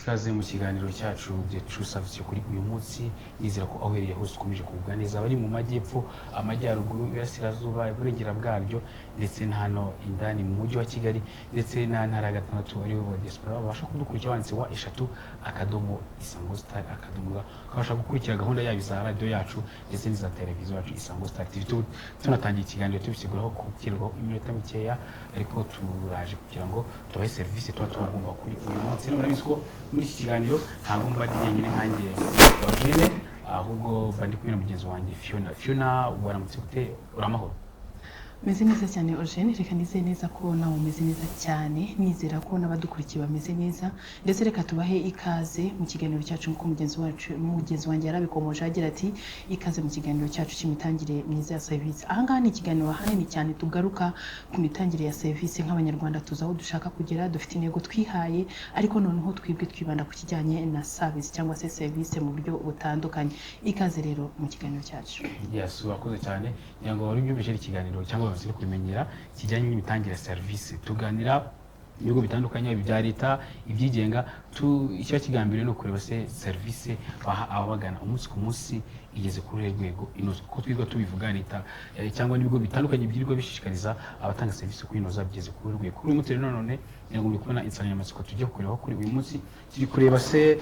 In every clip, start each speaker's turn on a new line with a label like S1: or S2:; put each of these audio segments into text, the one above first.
S1: ikaze mu kiganiro cyacu The True Service kuri uyu munsi nizera ko ahereye hose ukomeje kugubwa neza bari mu majyepfo amajyaruguru y'Iburasirazuba iburengera bwabyo ndetse hano indani mu mujyi wa Kigali ndetse na ntara gatandatu ari bo diaspora babasha kudukurikira banditse wa eshatu akadomo Isango Star akadomo kabasha gukurikira gahunda yabo za radio yacu ndetse n'iza televiziyo yacu Isango Star TV tunatangiye ikiganiro tubisiguraho kukirwaho iminota mikeya ariko turaje kugira ngo tubahe service tugomba kuri uyu munsi murabizi ko muri iki kiganiro ntabwo mba ndi nyine nkanjye Eugene ahubwo bandi kumwe na mugenzi wanjye Fiona waramutse gute uramahoro
S2: meze neza cyane Eugene reka nize neza ko nawe umeze neza cyane nizera ko n'abadukurikiye bameze neza ndetse reka tubahe ikaze mu kiganiro cyacu nk'uko mugenzi wanjye yarabikomoje agira ati ikaze mu kiganiro cyacu cy'imitangire myiza ya service ahangaha ni ikiganiro hanini cyane tugaruka ku mitangire ya service nk'abanyarwanda tuzi aho dushaka kugera dufite intego twihaye ariko noneho twibwe twibanda ku kijyanye na service cyangwa se service mu buryo butandukanye ikaze rero mu kiganiro cyacu
S1: yes urakoze cyane ngo wari byumvise ikiganiro cyangwa bamaze kubimenyera kijyanye n'imitangire ya service tuganira ibigo bitandukanye ibya leta ibyigenga icyo kigambiriye no kureba se service baha abagana umunsi ku munsi igeze kuri rwego inoze kuko twiga tubivuga leta cyangwa n'ibigo bitandukanye byirwa bishishikariza abatanga service kwinoza bigeze kuri rwego kuri muteri none ngo ndi kubona insanganyamatsiko tujye kurebaho kuri uyu munsi kiri kureba se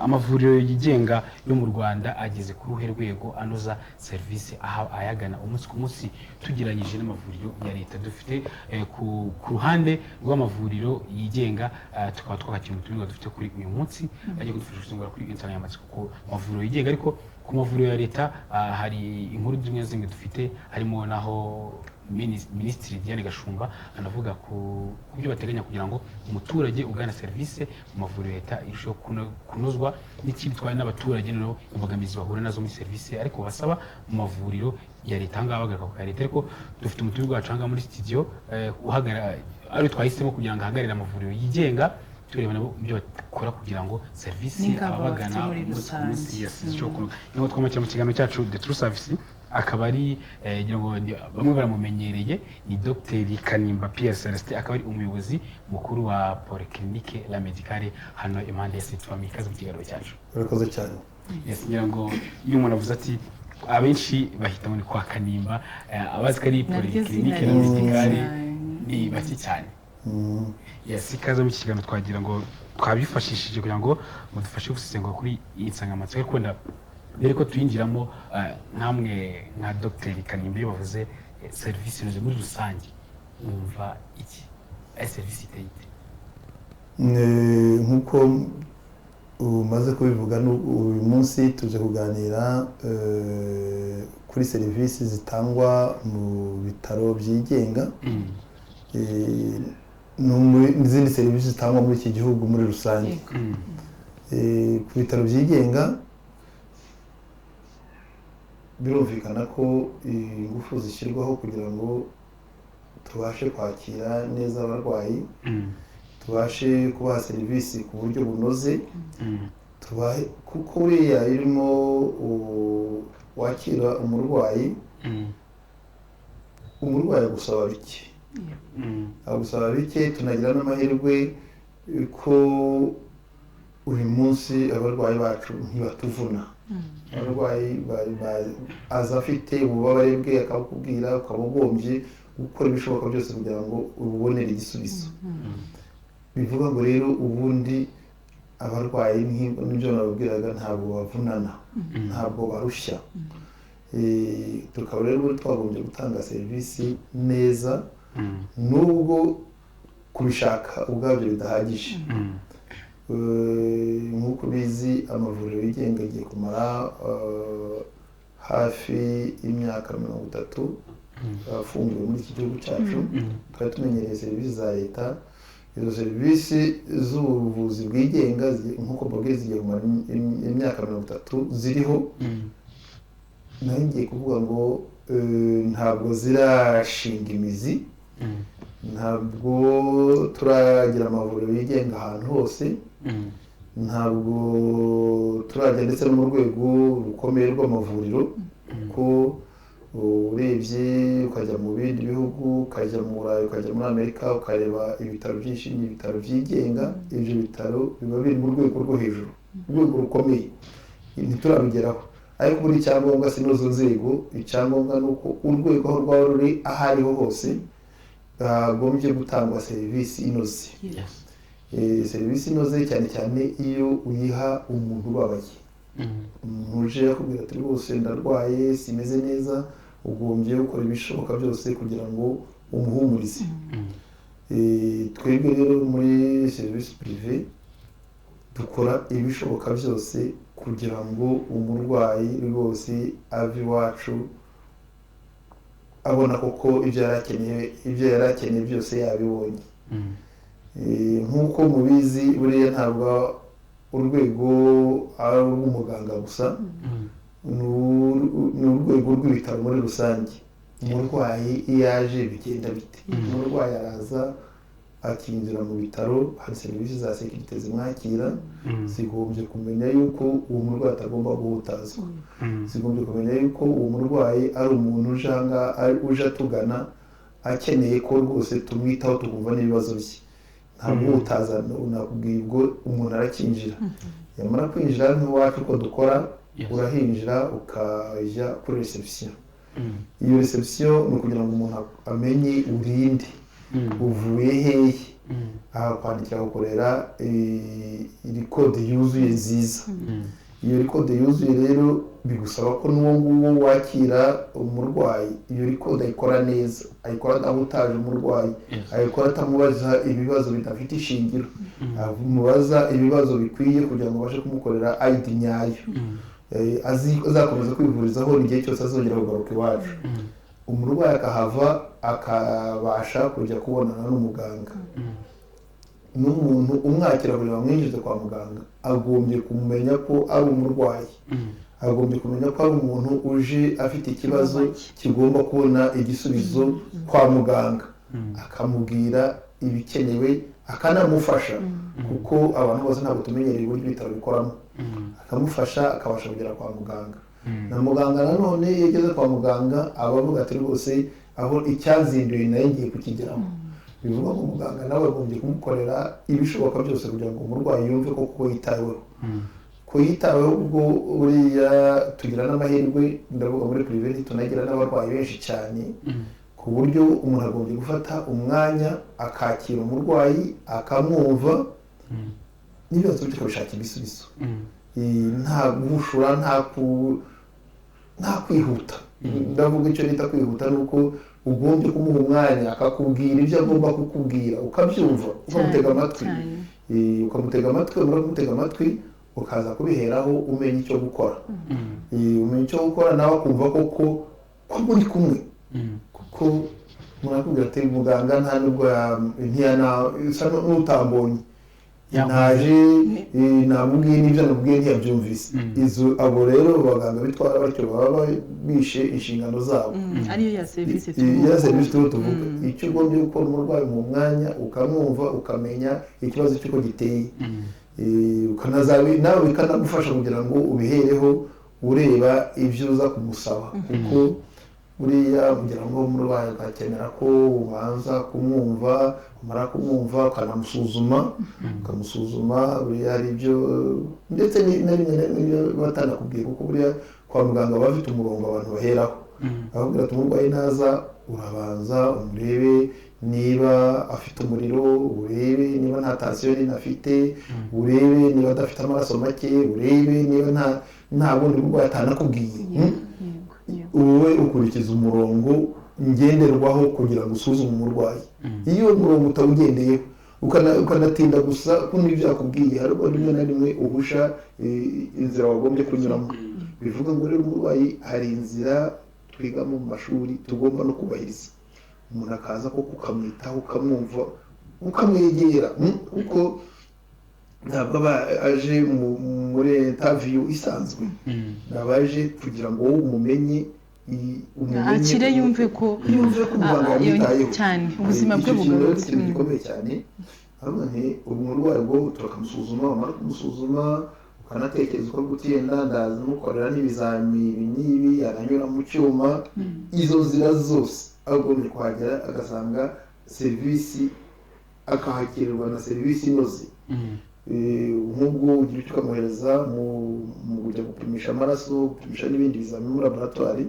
S1: amavuriro yigenga yo mu Rwanda ageze kuri rwego anoza service aha ayagana umunsi ku munsi tugiranyije n'amavuriro ya leta dufite ku ruhande rw'amavuriro yigenga tukaba twakakira utumirwa dufite kuri uyu munsi bagiye kudufasha gusengura kuri insanganyamatsiko ku mavuriro yigenga ariko ku mavuriro ya leta hari inkuru zimwe dufite harimo naho Minisitiri Diane Gashumba anavuga ku byo bateganya kugira ngo umuturage ugana service mu mavuriro leta irusheho kunozwa n'ikindi twari n'abaturage no imbogamizi bahura nazo muri service ariko basaba mu mavuriro ya leta ngaho bagaruka leta ariko dufite umuturage wacanga muri studio uhagara ari twahisemo kugira ngo ahagarire amavuriro yigenga tureba nabo ibyo bakora kugira ngo service abagana muri rusange niho twamakira mu kiganiro cyacu The True Service akaba ari bamwe baramumenyereye ni Dr Kanimba Pierre Celestin akaba ari umuyobozi mukuru wa Polyclinique La Medicale hano impande ya Sainte Famille kazi mu kiganiro cyacu
S3: urakoze cyane
S1: yes ngira ngo iyo umuntu avuze ati abenshi bahita muri kwa Kanimba abazi ko ari Polyclinique La Medicale ni baki cyane yes ikaze mu kiganiro twagira ngo twabifashishije kugira ngo mudufashe gusesengura kuri iyi nsanganyamatsiko ariko mbere ko tuyinjiramo namwe nka Dr Kanimba bavuze service inoze muri rusange umva iki service iteyite
S3: nkuko umaze kubivuga uyu munsi tuje kuganira kuri service zitangwa mu bitaro byigenga n'izindi serivisi zitangwa muri iki gihugu muri rusange ku bitaro byigenga birumvikana ko ingufu zishyirwaho kugira ngo tubashe kwakira neza abarwayi tubashe kubaha serivisi ku buryo bunoze kuko buriya irimo wakira umurwayi agusaba bike agusaba bike tunagira n'amahirwe ko uyu munsi abarwayi bacu ntibatuvuna abarwayi aza afite ububabare bwe akakubwira ukaba ugombye gukora ibishoboka byose kugira ngo ubonere igisubizo bivuga ngo rero ubundi abarwayi n'ibyo nababwiraga ntabwo bavunana ntabwo barushya tukaba rero twagombye gutanga serivisi neza nubwo kubishaka ubwabyo bidahagije nk'uko bizi amavuriro yigenga agiye kumara hafi y'imyaka 30 afunguwe muri iki gihugu cyacu twari tumenyereye serivisi za leta izo serivisi z'ubuvuzi bwigenga nk'uko mbabwiye zigiye kumara imyaka 30 ziriho nayo ngiye kuvuga ngo ntabwo zirashinga imizi ntabwo turagira amavuriro yigenga ahantu hose ntabwo turajya ndetse no mu rwego rukomeye rw'amavuriro ko urebye ukajya mu bindi bihugu ukajya mu Burayi ukajya muri Amerika ukareba ibitaro byinshi n'ibitaro byigenga ibyo bitaro biba biri mu rwego rwo hejuru urwego rukomeye ntiturabigeraho ariko muri icyangombwa sinozo nzego icyangombwa ni uko urwego aho rwaba ruri aho ariho hose hagombye gutangwa serivisi inoze serivisi inoze cyane cyane iyo uyiha umuntu ubabaye umuntu uje akubwira ati rwose ndarwaye simeze neza ugombye gukora ibishoboka byose kugira ngo umuhumurize twebwe rero muri serivisi prive dukora ibishoboka byose kugira ngo umurwayi rwose ave iwacu abona koko ibyo yari akeneye byose yabibonye nk'uko mubizi buriya ntabwo urwego ari urw'umuganga gusa ni urwego rw'ibitaro muri rusange umurwayi iyo aje bigenda bite umurwayi araza akinjira mu bitaro hari serivisi za sekirite zimwakira zigombye kumenya yuko uwo murwayi atagomba guhutazwa zigombye kumenya yuko uwo murwayi ari umuntu uje atugana akeneye ko rwose tumwitaho tukumva n'ibibazo bye ntabwo uhutaza unakubwiye ubwo umuntu arakinjira yamara kwinjira nk'iwacu uko dukora urahinjira ukajya kuri reception iyo reception ni ukugira ngo umuntu amenye urinde uvuye hehe kwandikira gukorera iri kode yuzuye nziza iyo iri kode yuzuye rero bigusaba ko n'uwo nguwo wakira umurwayi iyo iri kode ayikora neza ayikora adahutaje umurwayi ayikora atamubaza ibibazo bidafite ishingiro amubaza ibibazo bikwiye kugira ngo abashe kumukorera ID nyayo azakomeza kwivurizaho igihe cyose azongera kugaruka iwacu umurwayi akahava akabasha kujya kubonana n'umuganga n'umuntu umwakira kugira ngo amwinjize kwa muganga agombye kumenya ko ari umurwayi agombye kumenya ko ari umuntu uje afite ikibazo kigomba kubona igisubizo kwa muganga akamubwira ibikenewe akanamufasha kuko abantu bose ntabwo tumenyereye uburyo ibitaro bikoramo akamufasha akabasha kugera kwa muganga na muganga nanone iyo ageze kwa muganga aba avuga ati rwose aho icyazinduye nayo ngiye kukigeraho bivuga ngo muganga nawe agombye kumukorera ibishoboka byose kugira ngo umurwayi yumve ko yitaweho ko yitaweho ubwo uriya tugira n'amahirwe ndavuga muri prive tunagira n'abarwayi benshi cyane ku buryo umuntu agombye gufata umwanya akakira umurwayi akamwumva n'ibibazo bye akabishakira ibisubizo nta guhushura nta kwihuta ndavuga icyo bita kwihuta ni uko ugombye kumuha umwanya akakubwira ibyo agomba kukubwira ukabyumva ukamutega amatwi umara kumutega amatwi ukaza kubiheraho umenya icyo gukora umenya icyo gukora nawe akumva ko muri kumwe kuko murakubwira ati muganga nta nubwo usa n'utambonye naje namubwiye n'ibyo namubwiye ntiyabyumvise abo rero abaganga bitwara batyo baba bishe inshingano zabo
S2: ariyo ya serivisi
S3: tuvuga icyo ugombye gukora umurwayi mu mwanya ukamwumva ukamenya ikibazo cy'uko giteye nawe bikanagufasha kugira ngo ubihereho ureba ibyo uza kumusaba kuko buriya kugira ngo umurwayi agakenera ko ubanza kumwumva umara kumwumva ukamusuzuma buriya hari ibyo ndetse na rimwe batanakubwiye kuko buriya kwa muganga baba bafite umurongo abantu baheraho ababwira ati umurwayi naza urabanza umurebe niba afite umuriro urebe niba nta tension nini afite urebe niba adafite amaraso make urebe niba nta bundi burwayi atanakubwiye wowe ukurikiza umurongo ngenderwaho kugira ngo usuzume umurwayi iyo umurongo utawugendeyeho ukanatinda gusa kuko n'ibyo yakubwiye harimo rimwe na rimwe uhusha inzira wagombye kunyuramo bivuga ngo rero umurwayi hari inzira twiga mu mashuri tugomba no kubahiriza umuntu akaza ko ukamwitaho ukamwumva ukamwegera kuko ntabwo aba aje muri interview isanzwe ntabwo aje kugira ngo wowe umumenye
S2: akire yumve ko
S3: umuganga yamwitayeho
S2: cyane ubuzima bwe bugarutse
S3: ikintu gikomeye cyane hamwe umurwayi ngo turakamusuzuma wamara kumusuzuma ukanatekereza uko gutenda ndaza mukorera n'ibizamini n'ibi aranyura mu cyuma izo nzira zose agomba kuhagera agasanga serivisi akahakirirwa na serivisi inoze nk'ubwo ugira icyo ukamwohereza mu kujya gupimisha amaraso gupimisha n'ibindi bizamini muri laboratwari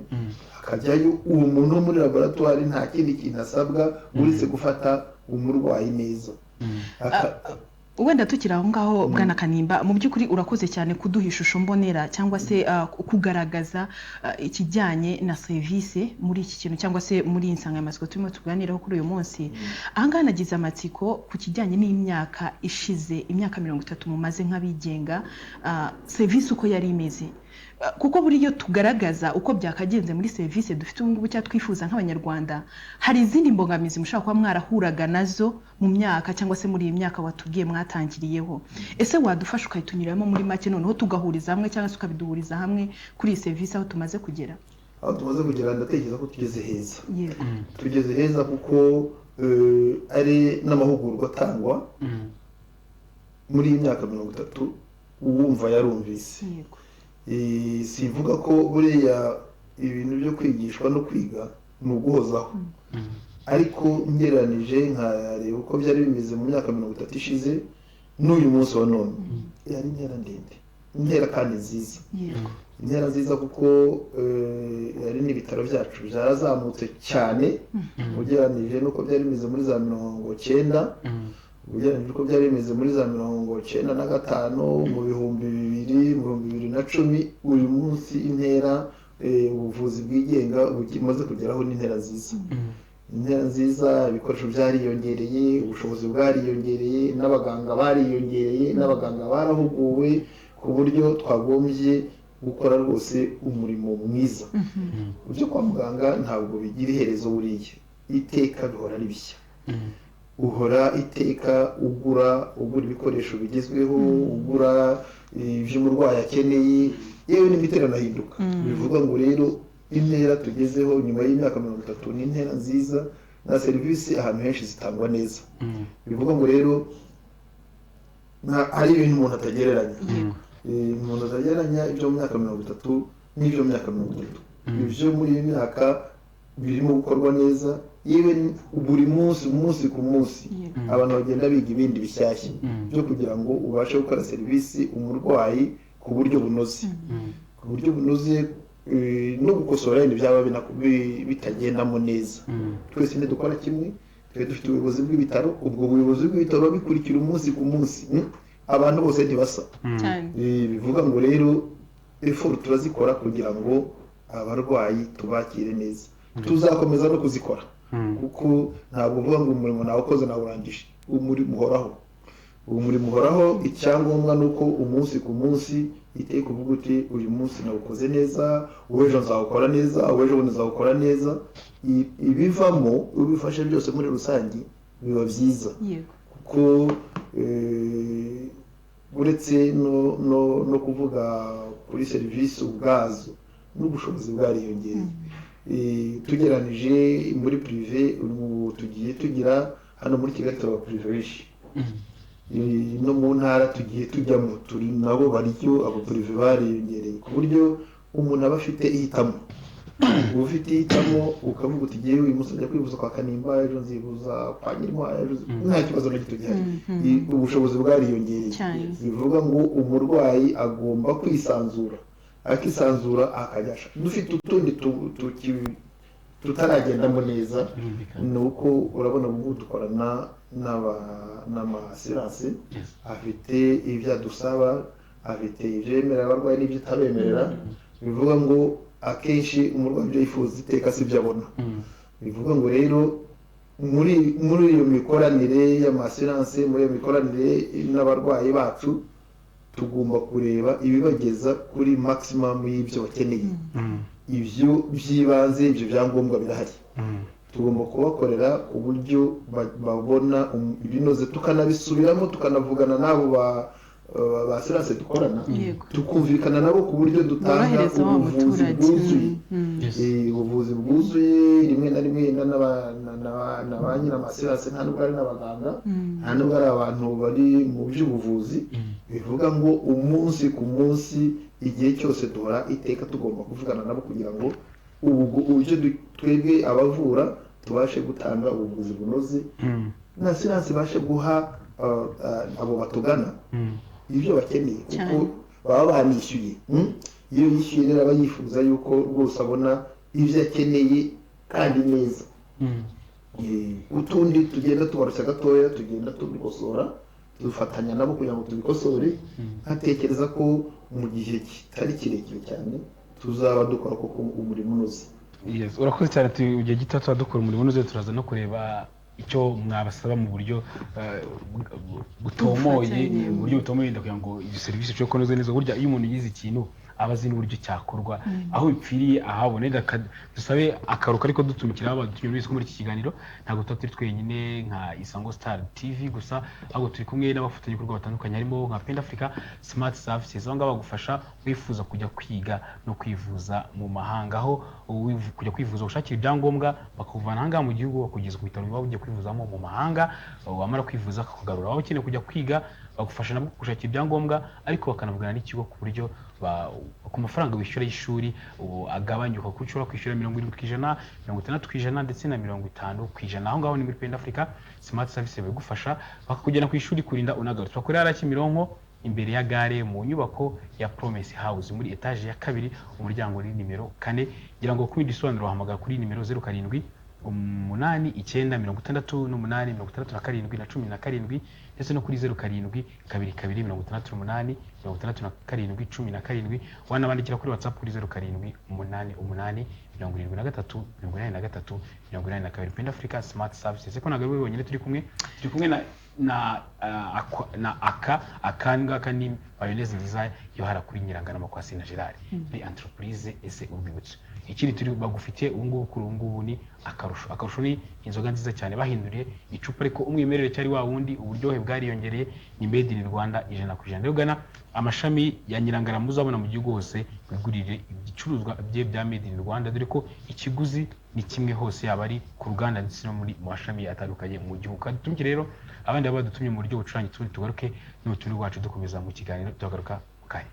S3: akajyayo uwo muntu wo muri laboratwari nta kindi kintu asabwa uretse gufata umurwayi neza.
S2: wenda tukiri aho ngaho bwana Kanimba mu by'ukuri urakoze cyane kuduha ishusho mbonera cyangwa se kugaragaza ikijyanye na serivisi muri iki kintu cyangwa se muri iyi nsanganyamatsiko turimo tuganiraho kuri uyu munsi. Ahangaha nagize amatsiko ku kijyanye n'imyaka ishize, imyaka 30 mumaze nk'abigenga, serivisi uko yari imeze, kuko buriyo tugaragaza uko byakagenze muri serivisi dufite ubu ngubu cyangwa twifuza nk'abanyarwanda, hari izindi mbogamizi mushaka kuba mwarahuraga nazo mu myaka cyangwa se muri iyi myaka watubwiye mwatangiriyeho. Ese wadufasha ukayitunyuramo muri make noneho tugahuriza hamwe cyangwa se ukabiduhuriza hamwe kuri iyi serivisi aho tumaze kugera?
S3: Aho tumaze kugera ndatekereza ko tugeze heza. Tugeze heza kuko ari n'amahugurwa atangwa muri iyi myaka 30 uwumva yarumvise. Sivuga ko buriya ibintu byo kwigishwa no kwiga ni uguhozaho, ariko ngereranije nkareba uko byari bimeze mu myaka 30 ishize n'uyu munsi wa none, yari intera ndende, intera kandi nziza, intera nziza kuko yari n'ibitaro byacu byarazamutse cyane ugereranije n'uko byari bimeze muri za 90, ugereranije uko byari bimeze muri za 95 mu bihumbi 2010. Uyu munsi intera ubuvuzi bwigenga bumaze kugeraho n'intera nziza, intera nziza, ibikoresho byariyongereye, ubushobozi bwariyongereye, n'abaganga bariyongereye, n'abaganga barahuguwe ku buryo twagombye gukora rwose umurimo mwiza. Ibyo kwa muganga ntabwo bigira iherezo, buriya iteka bihora ari bishya, uhora iteka ugura ibikoresho bigezweho, ugura ibyo umurwayi akeneye, yewe n'imiti iranahinduka. Bivuga ngo rero intera tugezeho nyuma y'imyaka 30 ni intera nziza, na serivisi ahantu henshi zitangwa neza. Bivuga ngo rero hari ibintu umuntu atagereranya, umuntu atagereranya ibyo mu myaka 30 n'ibyo mu myaka 30. Ibyo muri iyi myaka birimo gukorwa neza, yewe buri munsi umunsi ku munsi abantu bagenda biga ibindi bishyashya byo kugira ngo ubashe gukora serivisi umurwayi ku buryo bunoze, ku buryo bunoze, no gukosora ibintu byaba bitagendamo neza. Twese dukora kimwe, twe dufite ubuyobozi bw'ibitaro, ubwo buyobozi bw'ibitaro bikurikira umunsi ku munsi, abantu bose ntibasa. Bivuga ngo rero effort turazikora kugira ngo abarwayi tubakire neza, tuzakomeza no kuzikora kuko ntabwo uvuga ngo umurimo nawukoze nawurangije, umurimo uhoraho, umurimo uhoraho. Icyangombwa ni uko umunsi ku munsi iteka uvuga uti uyu munsi nawukoze neza, uw'ejo nzawukora neza, uw'ejo bundi nzawukora neza. Ibivamo ubifashe byose muri rusange biba byiza, kuko uretse no kuvuga kuri serivisi ubwazo n'ubushobozi bwariyongereye. Tugeranije muri prive ubu tugiye tugira hano muri Kigali tuba prive benshi, no mu ntara tugiye tujyamo turi nabo baryo abo prive bariyongereye ku buryo umuntu aba afite ihitamo. Uba ufite ihitamo ukavuga uti ngewe uyu munsi njya kwivuza kwa Kanimba, ejo nzivuza kwa Nyirintwari, nta kibazo na gito gihari. Ubushobozi bwariyongereye, bivuga ngo umurwayi agomba kwisanzura, akisanzura akajyasha. Dufite utundi tutaragendamo neza, ni uko urabona ubu dukorana n'amasiranse, afite ibyo adusaba, afite ibyo yemerera abarwayi n'ibyo itabemerera. Bivuga ngo akenshi umurwayi ibyo yifuza iteka si byo abona. Bivuga ngo rero muri iyo mikoranire y'amasiranse, muri iyo mikoranire n'abarwayi bacu, tugomba kureba ibibageza kuri maximum y'ibyo bakeneye. Ibyo by'ibanze, ibyo byangombwa birahari, tugomba kubakorera ku buryo babona ibinoze, tukanabisubiramo, tukanavugana n'abo ba siranse dukorana, tukumvikana nabo ku buryo dutanga ubuvuzi bwuzuye. Ubuvuzi bwuzuye rimwe na rimwe na ba nyir'amasiranse nta nubwo ari n'abaganga, nta nubwo ari abantu bari mu by'ubuvuzi. bivuga ngo umunsi ku munsi igihe cyose duhora iteka tugomba kuvugana nabo kugira ngo uburyo twebwe abavura tubashe gutanga ubuvuzi bunoze na siransi ibashe guha abo batugana ibyo bakeneye kuko baba banishyuye. Iyo yishyuye rero aba yifuza yuko rwose abona ibyo akeneye kandi neza. Utundi tugenda tubarushya gatoya tugenda tubikosora dufatanya nabo kugira ngo tubikosore, nkatekereza ko mu gihe kitari kirekire cyane tuzaba dukora koko umurimo unoze.
S1: Urakoze cyane. Igihe gito tuba dukora umurimo unoze, turaza no kureba icyo mwabasaba mu buryo butomoye, kugira ngo iyi serivisi cyo kunoza neza. Burya iyo umuntu yize ikintu aba azi n'uburyo cyakorwa, aho bipfiriye ahabone. Dusabe akaruka ariko dutumikira abadutumye muri iki kiganiro. Ntabwo tuba turi twenyine nka Isango Star TV gusa, ahubwo turi kumwe n'abafatanyabikorwa batandukanye harimo nka Penda Africa Smart Services, aho ngaho bagufasha wifuza kujya kwiga no kwivuza mu mahanga, aho kujya kwivuza ushakira ibyangombwa bakuvana ahangaha mu gihugu bakugeza ku bitaro biba ugiye kwivuzamo mu mahanga, wamara kwivuza akakugarura. Aho ukeneye kujya kwiga bagufasha nabo gushakira ibyangombwa, ariko bakanavugana n'ikigo ku buryo ku mafaranga wishyura y'ishuri agabanyuka, kuko ushobora kwishyura 70%, 60% ndetse na 50%. Aho ngaho ni muri Penda Africa Smart Services bagufasha bakakujyana ku ishuri kurinda unagarutse. Bakorera Kimironko imbere ya gare mu nyubako ya Promise House muri etage ya 2, umuryango ni nimero 4. Ngira ngo kubindi bisobanuro wahamagara kuri nimero 07 8 9 68 67 na 17 ndetse no kuri 07 22 68 67 17. Wanabandikira kuri WhatsApp kuri 07 88 73 83 Penda Africa Smart Services. Ko nagawe bonyine turi kumwe na akanga kani mayonnaise nziza yo hara kuri Nyirangarama kwa Sina Gerard ni entreprise ese urwibutso. Ikindi turi bagufite ubungubu kuri ubungubu ni akarusho ni inzoga nziza cyane bahinduriye icupa, ariko umwimerere cyari wa wundi, uburyohe bwariyongereye. Ni made in Rwanda 100%. Rero gana amashami ya Nyirangarama uzabona mu gihugu hose, bigurire ibicuruzwa bya made in Rwanda, dore ko ikiguzi ni kimwe hose, yaba ari ku ruganda ndetse no muri mashami atandukanye mu gihugu. Tumye rero abandi badutumye mu buryo bucuranye, tugaruke n'ubutumwa bwacu dukomeza mu kiganiro. Tugaruka kare.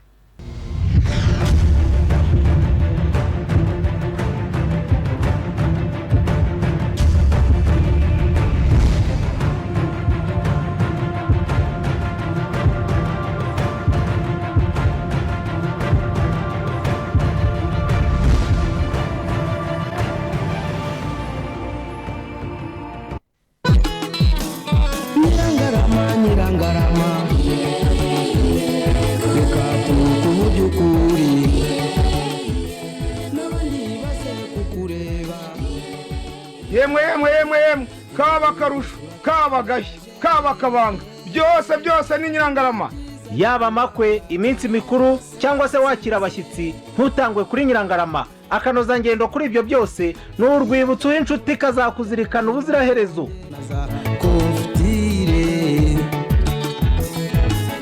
S4: Yemwe kaba karusho, kaba gashya, kaba kabanga, byose ni Nyirangarama.
S5: Yaba amakwe, iminsi mikuru cyangwa se wakira abashyitsi, ntutangwe kuri Nyirangarama. Akanoza ngendo kuri ibyo byose ni urwibutso w'inshuti kazakuzirikana ubuziraherezo.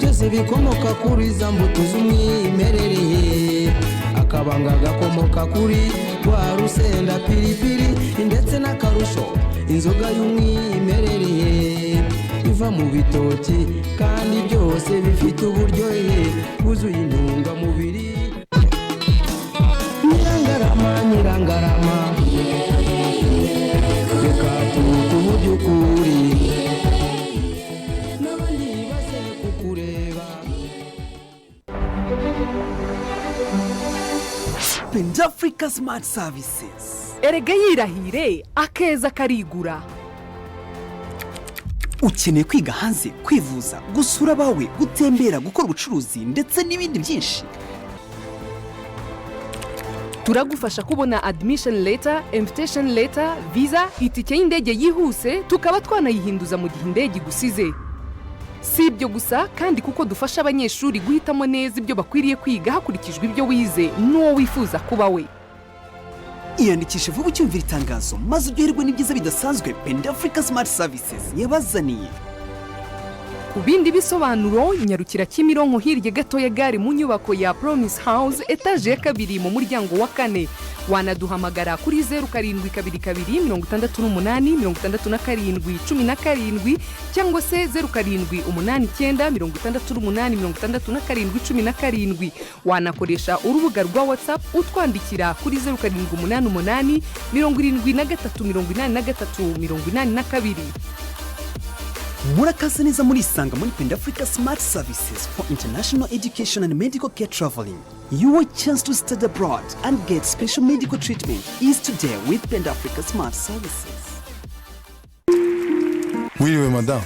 S6: Byose bikomoka kuri za mbuto z'umwimerere, akabanga gakomoka kuri rwa rusenda, piripiri ndetse n'akarusho, inzoga y'umwimerere iva mu bitoki, kandi byose bifite uburyohe bwuzuye intungamubiri. Nyirangarama reka tuvuge ukuri, n'abandi baze kukureba.
S7: Penda Africa Smart Services.
S8: Erega yirahire akeza karigura.
S7: Ukeneye kwiga hanze, kwivuza, gusura abawe, gutembera, gukora ubucuruzi ndetse n'ibindi byinshi.
S8: Turagufasha kubona admission letter, invitation letter, visa, itike y'indege yihuse, tukaba twanayihinduza mu gihe indege gusize. Si ibyo gusa kandi kuko dufasha abanyeshuri guhitamo neza ibyo bakwiriye kwiga hakurikijwe ibyo wize n'uwo wifuza kuba we.
S7: Iyandikishe vuba ucyumvira itangazo maze uryoherwe n'ibyiza bidasanzwe Penda Africa Smart Services yabazaniye.
S8: ku bindi bisobanuro nyarukira Kimironko hirya gato ya gare mu nyubako ya Promise House etaje ya 2 mu muryango wa 4 wanaduhamagara kuri 0722 cyangwa se 0789 wanakoresha urubuga rwa WhatsApp utwandikira kuri 0788 7383
S7: murakaza neza muri Isanga muri Penda Africa Smart Services for International Education and Medical Care Traveling. Your chance to study abroad and get special medical treatment is today with Penda Africa Smart Services.
S9: Oui, madame.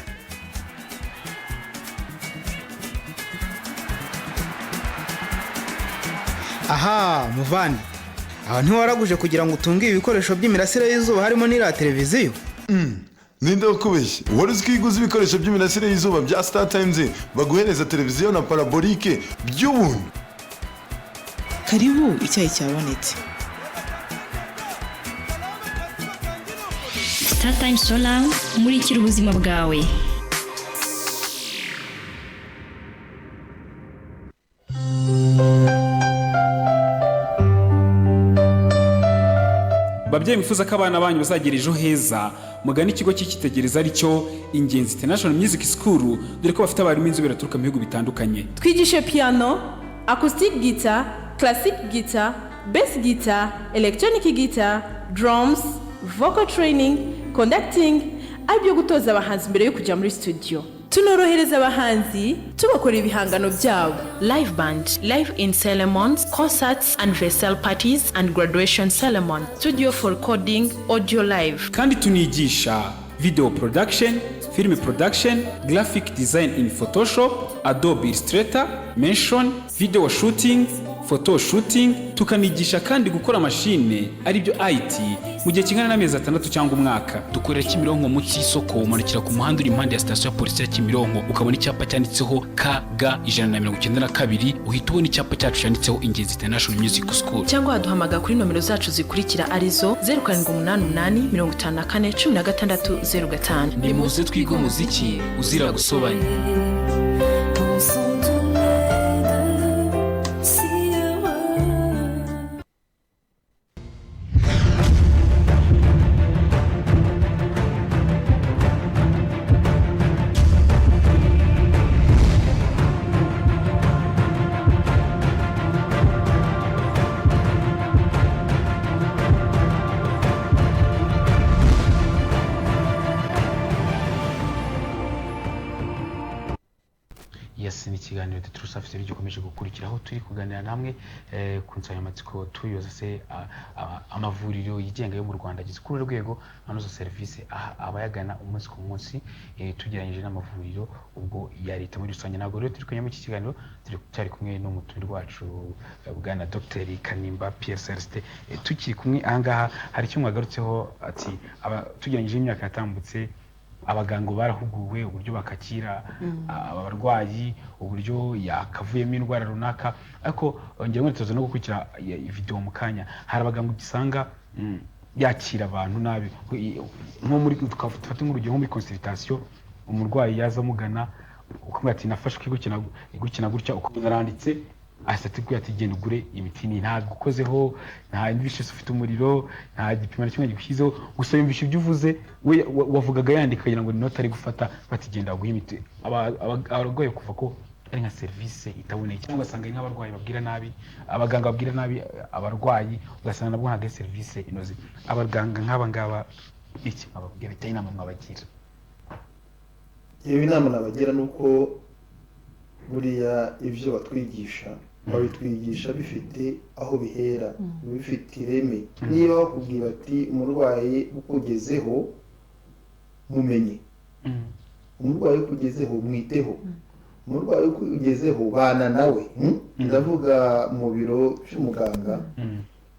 S10: Aha, muvandi. Aha ntiwaraguje kugira ngo utunge ibikoresho by'imirasire y'izuba harimo n'ira televiziyo.
S9: Ninde wakubeshye? Wari uzi ko iguze ibikoresho by'imirasire y'izuba bya Star Times baguhereza televiziyo na parabolike by'ubuntu.
S11: Karibu icyayi cyabonetse.
S12: Star Times Solar murikira ubuzima bwawe.
S13: Babyeyi mwifuza ko abana banyu bazagira ejo heza mugana ikigo cy'icyitegererezo ari cyo Ingenzi International Music School dore ko bafite abarimu inzobere baturuka mu bihugu bitandukanye.
S14: Twigishe piano, acoustic guitar, classic guitar, bass guitar, electronic guitar, drums, vocal training, conducting, aribyo gutoza abahanzi mbere yo kujya muri studio. Tunorohereza abahanzi tubakora ibihangano byabo.
S15: Live band, live in ceremonies, concerts, anniversary parties and graduation ceremony. Studio for recording, audio live.
S13: Kandi tunigisha video production, film production, graphic design in Photoshop, Adobe Illustrator, motion, video shooting, photo shooting, tukanigisha kandi gukora machine aribyo IT mu gihe kingana n'amezi 6 cyangwa umwaka. Dukorera Kimironko mu cy'isoko umanukira ku muhanda uri impande ya station ya polisi ya Kimironko ukabona icyapa cyanditseho KG 192 uhita ubona icyapa cyacu cyanditseho Ingenzi International Music School
S15: cyangwa waduhamagara kuri nomero zacu zikurikira arizo 0788
S13: nimuze twiga umuziki uzira gusobanya. Ni ikiganiro turusafite gikomeje gukurikiraho turi kuganira namwe ku nsanganyamatsiko tuyoza se amavuriro yigenga yo mu Rwanda gize kuri rwego nanozo service abayagana umunsi ku munsi tugeranyije n'amavuriro ubwo ya leta muri rusange. Ntabwo rero turi kujya mu kiganiro turi kumwe n'umutumirwa wacu bwana Dr. Kanimba Pierre Celestin tukiri kumwe ahangaha hari icyo mwagarutseho ati tugeranyije imyaka yatambutse abaganga barahuguwe uburyo bakakira abarwayi uburyo yakavuyemo indwara runaka ariko ngiye ngo tuzo no gukurikira video mu kanya hari abaganga ugisanga yakira abantu nabi nko muri twafata nk'urugero nko muri consultation umurwayi yaza mugana ukumva ati nafashwe igukina gutya uko naranditse asati ko yatigenda ugure imiti ni nta gukozeho nta indwishe ufite umuriro nta gipimo kimwe gishyizeho gusa yumvisha ibyo uvuze we wavugaga yandika kugira ngo inota ari gufata batigenda guha imiti abarwaye kuva ko ari nka service itaboneye cyangwa asanga nk'abarwayi babwira nabi abaganga babwira nabi abarwayi ugasanga nabwo nta service inoze abaganga nk'aba ngaba iki ababwira biteye inama mwabagira.
S3: Yewe inama nabagira nuko buriya ibyo batwigisha babitwigisha bifite aho bihera bifite ireme. Niba bakubwira ati umurwayi ukugezeho mumenye, umurwayi ukugezeho mwiteho, umurwayi ukugezeho bana nawe. Ndavuga mu biro by'umuganga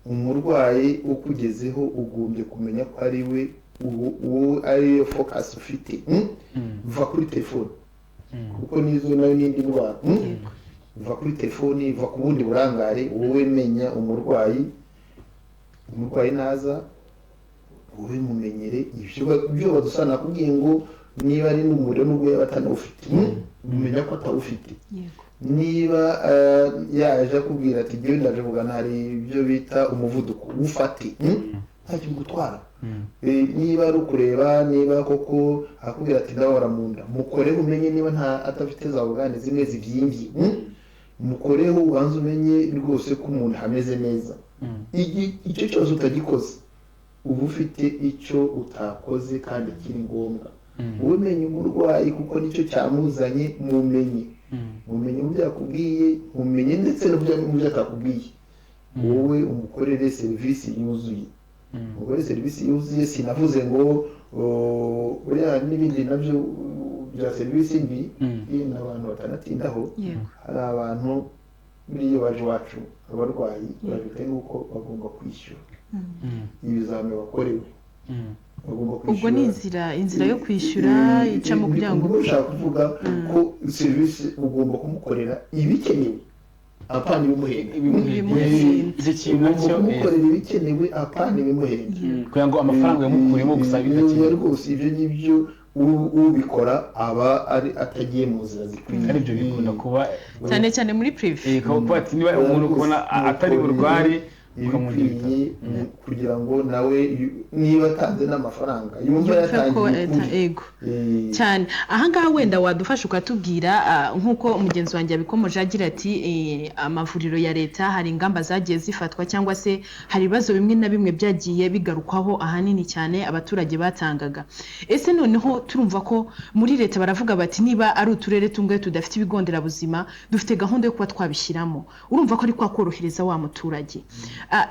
S3: umurwayi ukugezeho ugombye kumenya ko ari we uwo ari focus ufite. Va kuri telefone kuko nizo nayo n'indi ndwara. Va kuri telefoni, va ku bundi burangare, wowe menya umurwayi naza wowe mumenyere ibyo badusana kubwiye ngo niba ari n'umuriro n'ubwo yaba atanawufite umenya ko atawufite niba yaje akubwira ati jyewe ndaje kugana hari ibyo bita umuvuduko ufate ntacyo gutwara niba ari ukureba niba koko akubwira ati ndababara mu nda mukoreho umenye niba nta adafite za organe zimwe zibyimbye mukoreho ubanza umenye rwose ko umuntu hameze neza icyo cyose utagikoze uba ufite icyo utakoze kandi kiri ngombwa umenye umurwayi kuko nicyo cyamuzanye mumenye mu byo yakubwiye mumenye ndetse no mu byo atakubwiye wowe umukorere serivisi yuzuye umukorere serivisi yuzuye sinavuze ngo buriya n'ibindi nabyo bya serivisi mbi n'abantu batanatindaho hari abantu buriya baje iwacu abarwayi babifite nuko bagomba kwishyura ibizami bakorewe
S2: ubwo ni inzira yo kwishyura icamo kugira ngo
S3: ushaka kuvuga ko serivisi ugomba kumukorera ibikenewe apana ibimuhenda kumukorera ibikenewe apana ibimuhenda
S1: kugira ngo amafaranga yamukuremo gusa bidakenewe
S3: rwose ibyo ngibyo ubikora aba atagiye mu nzira zikwiye
S1: aribyo bikunda kuba
S2: cyane cyane muri prive
S1: kuba ati niba umuntu kubona atari burware
S3: ibikwiye kugira ngo nawe niba atanze n'amafaranga yumva yatangiye
S2: cyane ahangaha wenda wadufasha ukatubwira nk'uko umugenzi wanjye abikomoje agira ati amavuriro ya leta hari ingamba zagiye zifatwa cyangwa se hari ibibazo bimwe na bimwe byagiye bigarukwaho ahanini cyane abaturage batangaga ese noneho turumva ko muri leta baravuga bati niba ari uturere tumwe tudafite ibigo nderabuzima dufite gahunda yo kuba twabishyiramo urumva ko ari kwa korohereza wa muturage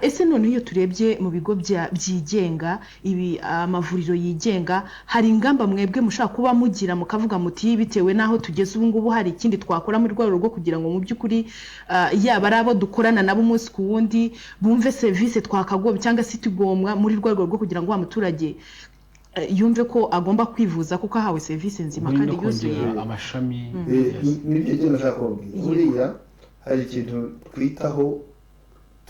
S2: ese noneho iyo turebye mu bigo byigenga ibi amavuriro yigenga hari ingamba mwebwe mushaka kuba mugira mukavuga muti bitewe naho tugeze ubu ngubu hari ikindi twakora mu rwego rwo kugira ngo mu by'ukuri yaba ari abo dukorana nabo umunsi ku wundi bumve serivisi twakagombye cyangwa se tugomba muri rwego rwo kugira ngo wa muturage yumve ko agomba kwivuza kuko ahawe serivisi nzima kandi yuzuye
S1: amashami
S3: nibyo cyo nashaka kubwira buriya hari ikintu twitaho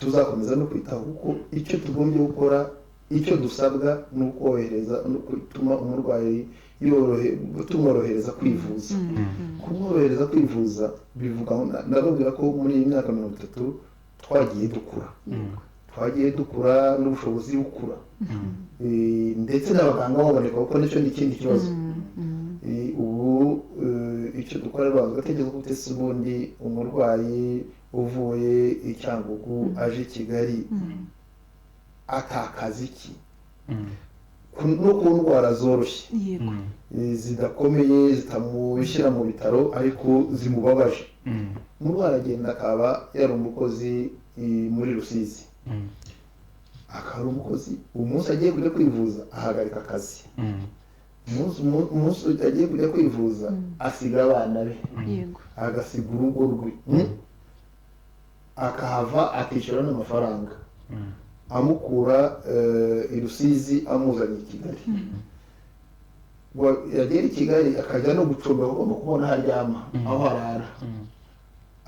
S3: tuzakomeza no kwitaho kuko icyo tugombye gukora icyo dusabwa ni ukorohereza no gutuma umurwayi tumworohereza kwivuza kumworohereza kwivuza bivuga ndababwira ko muri iyi myaka 30 twagiye dukura n'ubushobozi bukura ndetse n'abaganga baboneka kuko nicyo n'ikindi kibazo ubu icyo dukora rwanda gategeko gutese ubundi umurwayi uvuye Icyangugu aje Kigali atakaza iki no ku ndwara zoroshye zidakomeye zitamushyira mu bitaro ariko zimubabaje umurwayi agenda akaba yari umukozi muri Rusizi akaba ari umukozi umunsi agiye kujya kwivuza ahagarika akazi umunsi agiye kujya kwivuza asiga abana be agasiga urugo rwe akahava akishyura n'amafaranga amukura i Rusizi amuzanye i Kigali yagera i Kigali akajya no gucunga agomba kubona aho aryama aho arara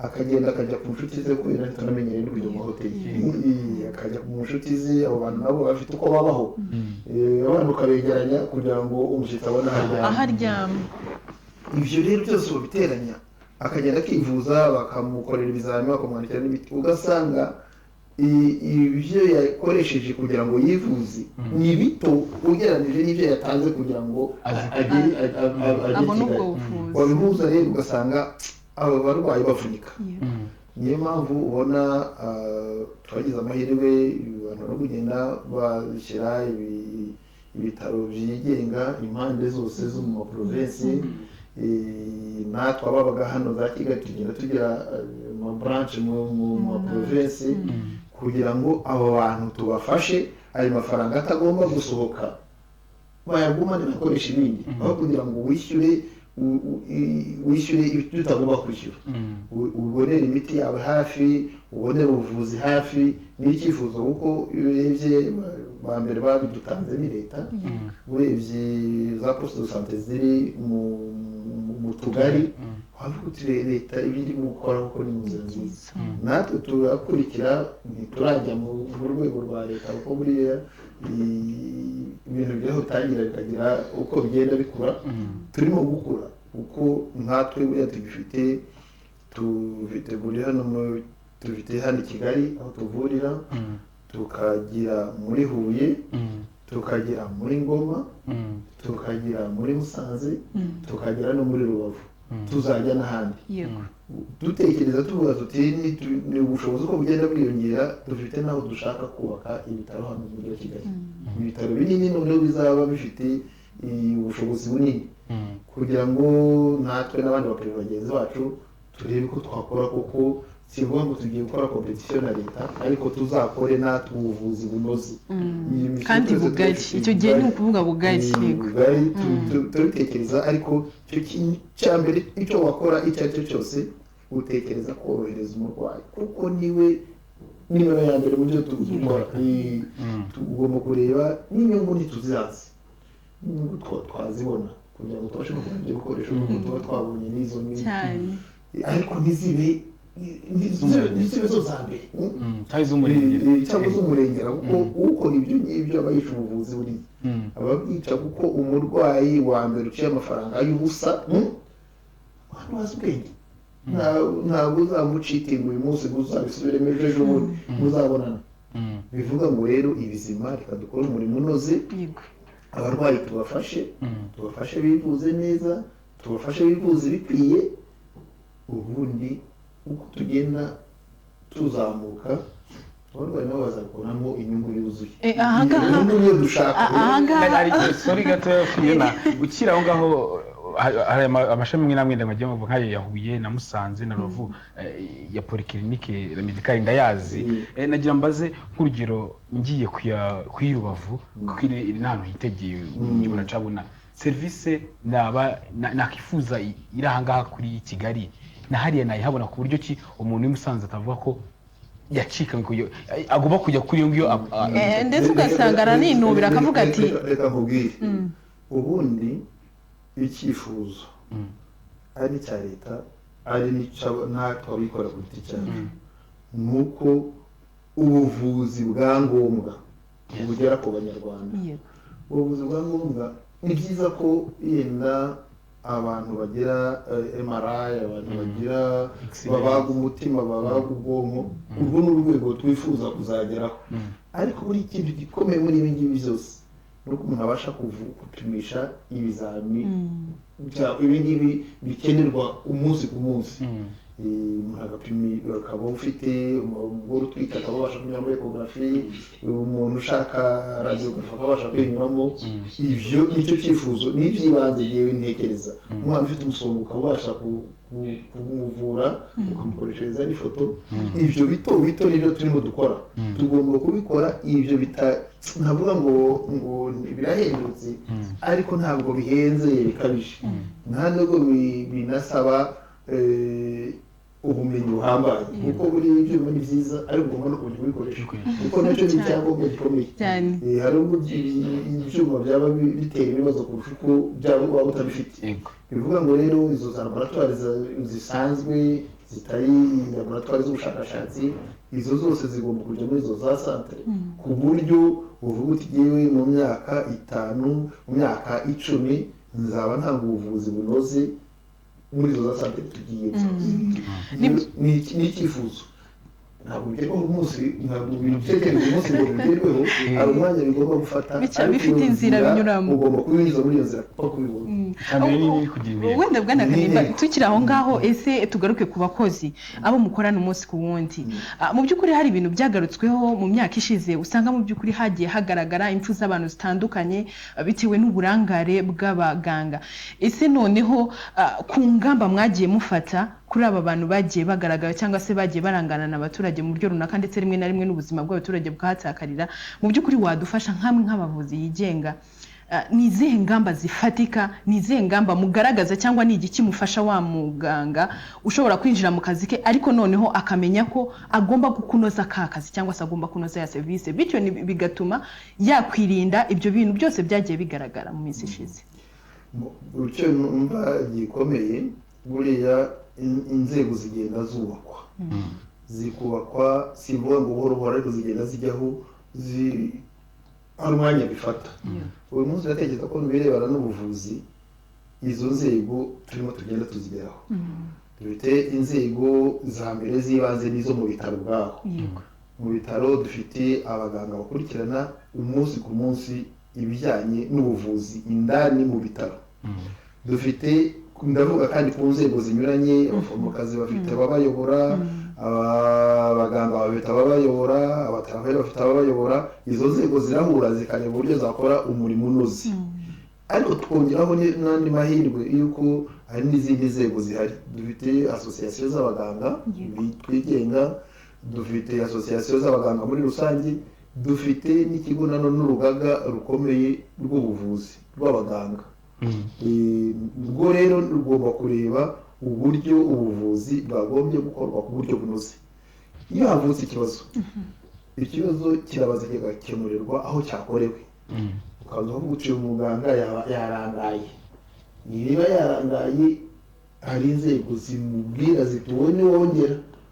S3: akagenda akajya ku nshuti ze kubera tutanamenyereye no kujya mu mahoteli akajya ku nshuti ze abo bantu nabo bafite uko babaho abantu ukabegeranya kugira ngo umushyitsi abone aho
S2: aryama
S3: ibyo rero byose babiteranya akagenda akivuza bakamukorera ibizami bakamwandikira n'imiti ugasanga ibyo yakoresheje kugira ngo yivuze ni bito ugereranije n'ibyo yatanze kugira ngo
S2: abone ubwo buvuzi
S3: wabihuza rero ugasanga aba barwayi bavunika niyo mpamvu ubona twagize amahirwe abantu no kugenda bashyira ibitaro byigenga impande zose zo mu maprovensi natwe ababaga hano za Kigali tugenda tugira ama branch mu maprovensi kugira ngo abo bantu tubafashe ayo mafaranga atagomba gusohoka bayagumane bakoresha ibindi aho kugira ngo wishyure ibyo utagomba kwishyura ubonere imiti yawe hafi ubonere ubuvuzi hafi n'icyifuzo kuko iyo urebye ba mbere babidutanze ni leta urebye za poste de santé ziri mu tugari wavuga uti leta ibiri gukora kuko ni mu nzira nziza natwe turakurikira ntiturajya mu rwego rwa leta kuko buriya ibintu biriho bitangira bikagira uko bigenda bikura turimo gukura kuko nkatwe buriya tufite buri hano dufite hano i Kigali aho tuvurira tukagira muri Huye tukagira muri Ngoma tukagira muri Musanze tukagira no muri Rubavu tuzajya n'ahandi dutekereza tuvuga tuti ni ubushobozi uko bugenda bwiyongera dufite naho dushaka kubaka ibitaro hano mu mujyi wa Kigali ibitaro binini noneho bizaba bifite ubushobozi bunini kugira ngo natwe n'abandi bakorera bagenzi bacu turebe ko twakora kuko sivuga ngo tugiye gukora competition na leta ariko tuzakore natwe ubuvuzi bunoze
S2: kandi bugari icyo gihe ni ukuvuga bugari
S3: turabitekereza ariko icyo kintu cya mbere icyo wakora icyo ari cyo cyose utekereza korohereza umurwayi kuko niwe nimero ya mbere mu byo dukora tugomba kureba n'inyungu ntituzihaze inyungu twazibona kugira ngo tubashe gukora ibyo bikoresho kuko tuba twabonye n'izo nyungu ariko ntizibe zo za mbere cyangwa z'umurengera kuko ukora ibyo ngibyo aba yishe ubuvuzi buriya aba bwica kuko umurwayi wa mbere uciye amafaranga y'ubusa abantu bazi ubwenge ntabwo uzamucitinga uyu munsi ngo uzabisubiremo ejo bundi muzabonana bivuga ngo rero ibizima reka dukore umurimo unoze abarwayi tubafashe bivuze neza tubafashe bivuze bikwiye ubundi uko tugenda tuzamuka abarwayi nabo bazakuramo inyungu yuzuye inyungu niyo dushaka
S1: sorry gatoya Fiona ukiri aho ngaho hari amashami amwe n'amwe ndamajya mu nkayo ya Huye na Musanze na Rubavu ya polyclinique la médicale ndayazi nagira mbaze nk'urugero ngiye kuyirubavu kuko iri nahantu hitegeye nyibona cabona service nakifuza iri ahangaha kuri Kigali na hariya nayihabona ku buryo ki umuntu w'Musanze atavuga ko yacika agomba kujya kuri iyo ngiyo
S2: ndetse ugasanga araninubira akavuga ati
S3: reka nkubwire ubundi icyifuzo ari icya leta ari natwe abikora ku giti cyacu ni uko ubuvuzi bwa ngombwa bugera ku banyarwanda ubuvuzi bwa ngombwa ni byiza ko yenda abantu bagira MRI abantu bagira babaga umutima babaga ubwonko urwo ni urwego twifuza kuzageraho ariko buri kintu gikomeye muri ibi ngibi byose nuko umuntu abasha gupimisha ibizami ibi ngibi bikenerwa umunsi ku munsi akaba ufite umugore utwite akaba abasha kunyura muri ecography umuntu ushaka radiography akabasha kwinyuramo ibyo nicyo cyifuzo n'iby'ibanze yewe ntekereza umwana ufite umusonga ukabasha kumuvura ukamukoreshereza n'ifoto ibyo bito nibyo turimo dukora tugomba kubikora ibyo ntavuga ngo birahendutse ariko ntabwo bihenze bikabije nta nubwo binasaba ubumenyi buhambaye kuko buri ibyuma ni byiza ariko ugomba no kumenya kubikoresha kuko nacyo ni icyangombwa gikomeye hari ibyuma byaba bitera ibibazo kurusha uko byaba waba utabifite bivuga ngo rero izo za laboratwari zisanzwe zitari laboratwari z'ubushakashatsi izo zose zigomba kujya muri izo za santere ku buryo uvuga uti yewe mu myaka 5 mu myaka 10 nzaba ntanga ubuvuzi bunoze muri izo za santere tugiye ni icyifuzo ntabwo bigerwaho umunsi ntabwo bitekereza umunsi ngo bigerweho hari umwanya bigomba gufata
S2: bifite inzira binyuramo
S3: ugomba kubinyuza muri iyo nzira kuko kubibona
S2: wenda bwana Kanimba tukiri aho ngaho ese tugaruke ku bakozi abo mukorana umunsi ku wundi mu by'ukuri hari ibintu byagarutsweho mu myaka ishize usanga mu by'ukuri hagiye hagaragara impfu z'abantu zitandukanye bitewe n'uburangare bw'abaganga ese noneho ku ngamba mwagiye mufata kuri aba bantu bagiye bagaragara cyangwa se bagiye barangana n'abaturage mu buryo runaka ndetse rimwe na rimwe n'ubuzima bw'abaturage bwahatakarira mu by'ukuri wadufasha nk'amwe nk'abavuzi yigenga ni izihe ngamba zifatika ni izihe ngamba mugaragaza cyangwa ni igiki mufasha wa muganga ushobora kwinjira mu kazi ke ariko noneho akamenya ko agomba kunoza ka kazi cyangwa se agomba kunoza ya service bityo bigatuma yakwirinda ibyo bintu byose byagiye bigaragara mu minsi ishize
S3: icyo numva gikomeye buriya inzego zigenda zikubakwa simvuga ngo buhoro buhoro ariko zigenda zijyaho hari umwanya bifata uyu munsi uratekereza ko birebana n'ubuvuzi izo nzego turimo tugenda tuzigeraho dufite inzego za mbere z'ibanze n'izo mu bitaro ubwaho mu bitaro dufite abaganga bakurikirana umunsi ku munsi ibijyanye n'ubuvuzi indani mu bitaro dufite ndavuga kandi ku nzego zinyuranye abaforomokazi bafite ababayobora abaganga bafite ababayobora abatraveri bafite ababayobora izo nzego zirahura zikareba uburyo zakora umurimo unoze ariko twongeraho n'andi mahirwe yuko hari n'izindi nzego zihari dufite asosiyasiyo z'abaganga twigenga dufite asosiyasiyo z'abaganga muri rusange dufite n'ikigo nanone n'urugaga rukomeye rw'ubuvuzi rw'abaganga ubwo rero rugomba kureba uburyo ubuvuzi bwagombye gukorwa ku buryo bunoze iyo havutse ikibazo kirabaza kigakemurirwa aho cyakorewe ukaza aho gucira umuganga yarangaye niba yarangaye hari inzego zimubwira zitubone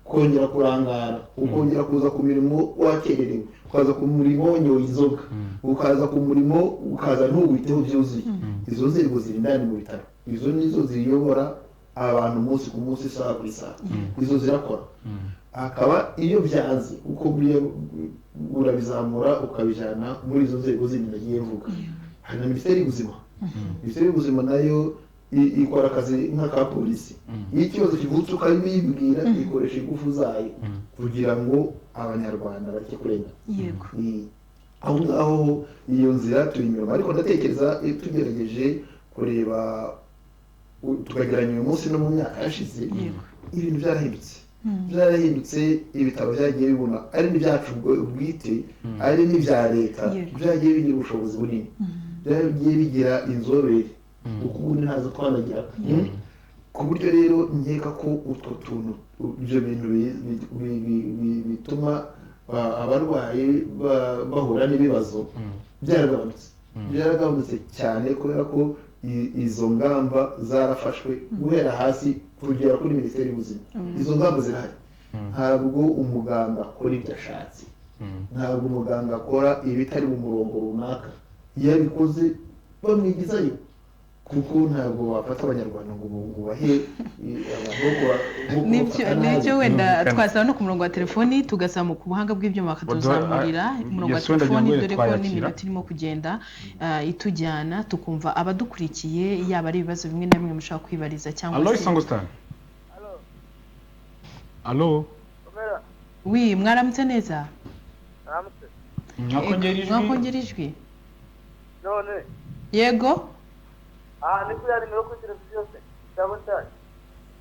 S3: kongera kurangara ukongera kuza ku mirimo wakererewe ukaza ku murimo wanyoye inzoga ukaza ku murimo ukaza ntuwiteho byuzuye izo nzego ziri indani mu bitaro izo nizo ziyobora abantu umunsi ku munsi isaha ku isaha izo zirakora akaba iyo byanze uko urabizamura ukabijyana muri izo nzego zindi nagiye mvuga hari na minisiteri y'ubuzima nayo ikora akazi nk'aka polisi iyo ikibazo kivutse ukabibwira ikoresha ingufu zayo kugira ngo abanyarwanda bajye kurengana aho ngaho iyo nzira tuyinyuramo ariko ndatekereza tugerageje kureba tukageranya uyu munsi no mu myaka yashize ibintu byarahindutse ibitaro byagiye bibona ari n'ibyacu bwite ari n'ibya leta byagiye bigira ubushobozi bunini byagiye bigira inzobere kuko ubundi ntazo twanagira ku buryo rero nkeka ko utwo tuntu ibyo bintu bituma abarwayi bahura n'ibibazo byaragabanutse cyane kubera ko izo ngamba zarafashwe guhera hasi kugera kuri minisiteri y'ubuzima izo ngamba zirahari ntabwo umuganga akora ibyo ashatse ntabwo umuganga akora ibitari mu murongo runaka iyo abikoze bamwigizayo kuko ntabwo wafata abanyarwanda ngo bahe
S2: nicyo wenda twasaba no ku murongo wa telefoni tugasaba ku buhanga bw'ibyuma bakatuzamurira umurongo wa telefoni dore ko n'iminota irimo kugenda itujyana tukumva abadukurikiye yaba ari ibibazo bimwe na bimwe mushaka kwibariza cyangwa
S13: se Allo
S2: Oui mwaramutse neza
S13: mwakongera
S2: ijwi
S11: none
S2: yego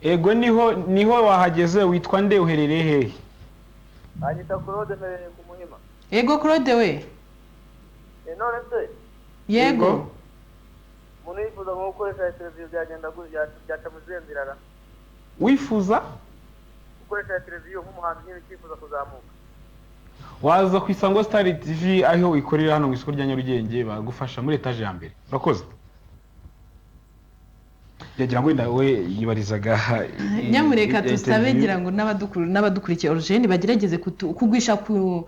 S13: ego niho wahageze witwa nde uherereye hehe
S11: anyita Claude mpereye ku Muhima
S2: yego Claude we
S11: none se
S2: yego
S11: umuntu yifuza nko gukoresha televiziyo byagenda byaca mu zihe nzira
S13: wifuza
S11: gukoresha televiziyo nk'umuhanzi nyine cyifuza kuzamuka
S13: waza ku Isango Star TV aho ikorera hano mu isoko rya Nyarugenge bagufasha muri etaje ya mbere urakoze yagira ngo we yibarizaga
S2: nyamureka tusabe ngira ngo n'abadukurikiye Eugene bagerageze kugwisha ku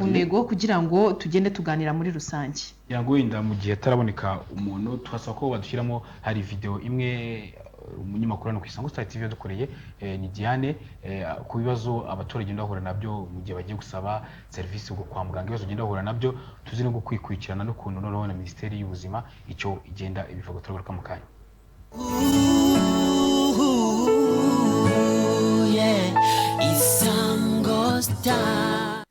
S2: ntego kugira ngo tugende tuganira muri rusange
S13: yagoyinda mu gihe taraboneka umuntu twasaba ko badushyiramo hari video imwe umunyamakuru hano ku Isango Star TV yadukoreye ni Diane ku bibazo abaturage ndahura nabyo mu gihe bagiye gusaba service ubwo kwa muganga ibibazo genda bahura nabyo tuzi no kwikurikirana no kuntu noneho na Minisiteri y'Ubuzima icyo igenda ibivuga turagaruka mu kanya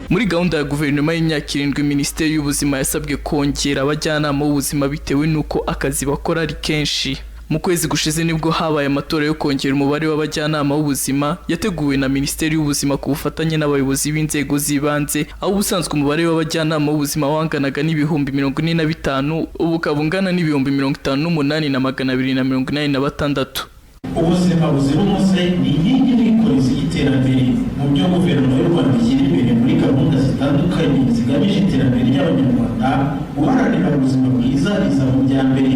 S16: muri gahunda ya guverinoma y'imyaka 7 Minisiteri y'Ubuzima yasabwe kongera abajyanama b'ubuzima bitewe n'uko akazi bakora ari kenshi. Mu kwezi gushize nibwo habaye amatora yo kongera umubare w'abajyanama b'ubuzima yateguwe na Minisiteri y'Ubuzima ku bufatanye n'abayobozi b'inzego z'ibanze, aho ubusanzwe umubare w'abajyanama b'ubuzima wanganaga n'ibihumbi 45 ubu kabungana n'ibihumbi 58,286.
S17: Ubuzima buzira umuze ni inkingi n'ikorizi y'iterambere mu byo guverinoma y'u Rwanda ishyira imbere muri gahunda zitandukanye zigamije iterambere ry'abanyarwanda. Guharanira ubuzima bwiza riza mu bya mbere.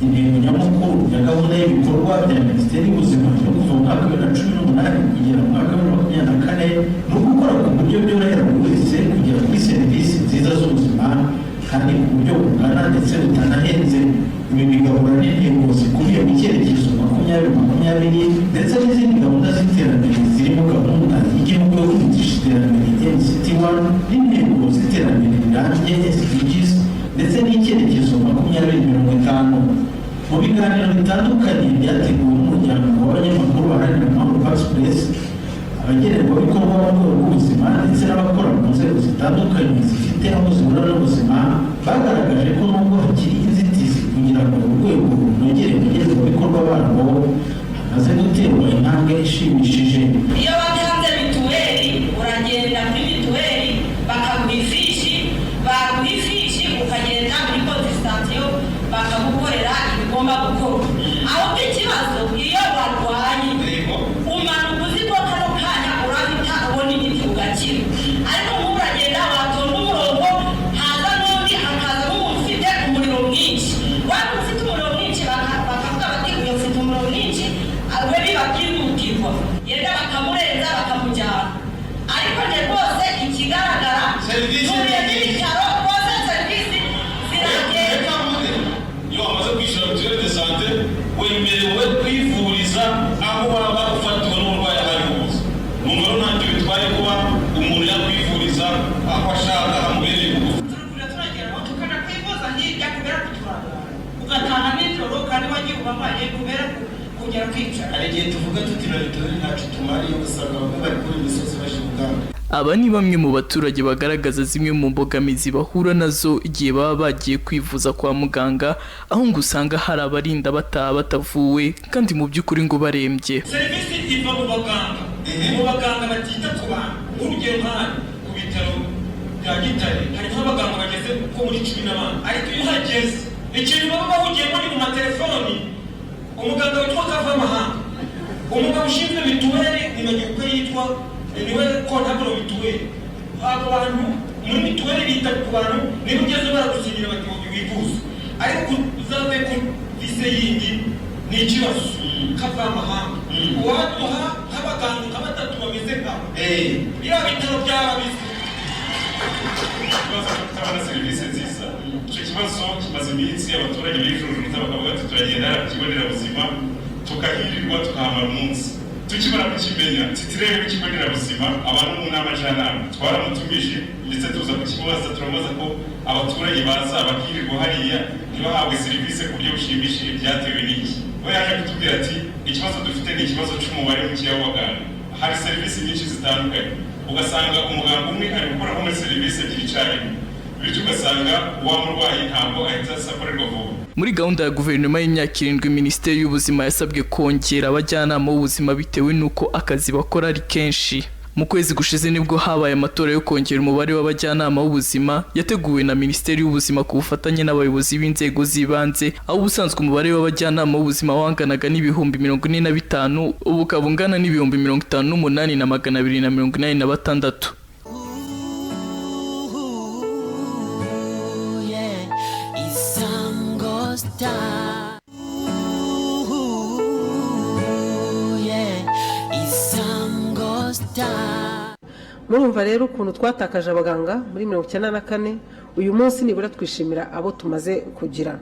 S17: Intego nyamukuru ya gahunda y'ibikorwa bya Minisiteri y'Ubuzima yo kuva mu mwaka wa 2018 kugera mu mwaka wa 2024 ni ugukora ku buryo byorohera buri wese kugera kuri serivisi nziza z'ubuzima kandi ku buryo bungana ndetse butanahenze. Ibi bigahura n'intego zikubiye mu cyerekezo 2020 ndetse n'izindi gahunda z'iterambere zirimo gahunda y'igihugu yo kwihutisha iterambere NCT1 n'intego z'iterambere rirambye SDGs ndetse n'icyerekezo 2050. Mu biganiro bitandukanye byateguwe n'umuryango w'abanyamakuru baharanira amahoro Pax Press, abagenerwabikorwa b'urwego rw'ubuzima ndetse n'abakora mu nzego zitandukanye zifite aho zihura n'ubuzima bagaragaje ko nubwo hakiri inzitizi kugira ngo urwego runogere abagenerwabikorwa barwo, hamaze guterwa intambwe ishimishije.
S18: Iyo batanze mituweli uragenda muri mituweli bakaguha ifishi, baguha ifishi ukagenda muri kontisitasiyo bakagukorera ibigomba gukorwa. Ahubwo ikibazo iyo barwaye umanuka uzi ko kano kanya urahita ubona imiti ugakira, ariko nk'ubu uragenda watonda umurongo, haza n'undi hakaza n'umuntu ufite umuriro mwinshi. Waba ufite umuriro mwinshi bakavuga bati uyu ufite umuriro mwinshi, we biba byihutirwa, yenda bakamurenza bakamujyana. Ariko njye rwose ikigaragara nkuriye n'ibitaro rwose serivisi ziragenda.
S19: Iyo wamaze kwishyura mituweli de sante wemerewe kwivuriza aho waba ufatiwe n'uburwayi aho ari hose. Numero ntacyo bitwaye kuba umuntu yakwivuriza aho ashaka hamubereye ubuvuzi.
S18: Turageraho tukana kwivuza hirya kubera kuturangara ugataha nijoro kandi wagiye ubamaye kubera kugera kwicara.
S20: Hari igihe tuvuga tuti na mituweli ntacyo tumariye, ugasanga bamwe bari kuri imisozi baje kuganga.
S16: Aba ni bamwe mu baturage bagaragaza zimwe mu mbogamizi bahura nazo igihe baba bagiye kwivuza kwa muganga, aho ngo usanga hari abarinda bataha batavuwe kandi mu by'ukuri ngo barembye.
S19: Serivisi iva mu baganga batita ku bantu. Urugero nk'ahandi ku bitaro bya Gitare hari nk'abaganga bageze ko muri 14, ariko iyo uhageze ikintu baba bahugiyemo ni mu matelefoni. Umuganga witwa Kavamahanga, umugabo ushinzwe mituweli nimenya uko yitwa, niwe kontaburo mituweli. Abo bantu muri mituweli bita ku bantu niba ugeze baragusinyira bati wivuze, ariko uzaze ku lise yindi ni ikibazo. Kavamahanga uwaduha nk'abaganga nka 3 bameze nkabo biriya bitaro byaba bize ikibazo kutabona serivisi nziza. Icyo kibazo kimaze iminsi abaturage bijujuta bakavuga ati turagenda ku kigo nderabuzima tukahirirwa tukahamara umunsi. Tukimara kukimenya titirere ku kigo nderabuzima abantu mu nama njyanama twaramutumije ndetse tuza kukimubaza, turamubaza ko abaturage baza bakirirwa hariya ntibahabwe serivisi ku buryo bushimishije byatewe n'iki. We yaje kutubwira ati ikibazo dufite ni ikibazo cy'umubare mukeya w'abaganga. Hari serivisi nyinshi zitandukanye, ugasanga umuganga umwe ari gukora muri serivisi ebyiri icyarimwe, bityo ugasanga uwa murwayi ntabwo ahita akorerwa vuba.
S16: Muri gahunda ya guverinoma y'imyaka 7 Minisiteri y'Ubuzima yasabwe kongera abajyanama b'ubuzima bitewe n'uko akazi bakora ari kenshi. Mu kwezi gushize nibwo habaye amatora yo kongera umubare w'abajyanama b'ubuzima yateguwe na Minisiteri y'Ubuzima ku bufatanye n'abayobozi b'inzego z'ibanze, aho ubusanzwe umubare w'abajyanama b'ubuzima wanganaga n'ibihumbi 45, ubu ukaba ungana n'ibihumbi 58 na 286.
S21: Murumva rero ukuntu twatakaje abaganga muri 1994, uyu munsi nibura twishimira abo tumaze kugira.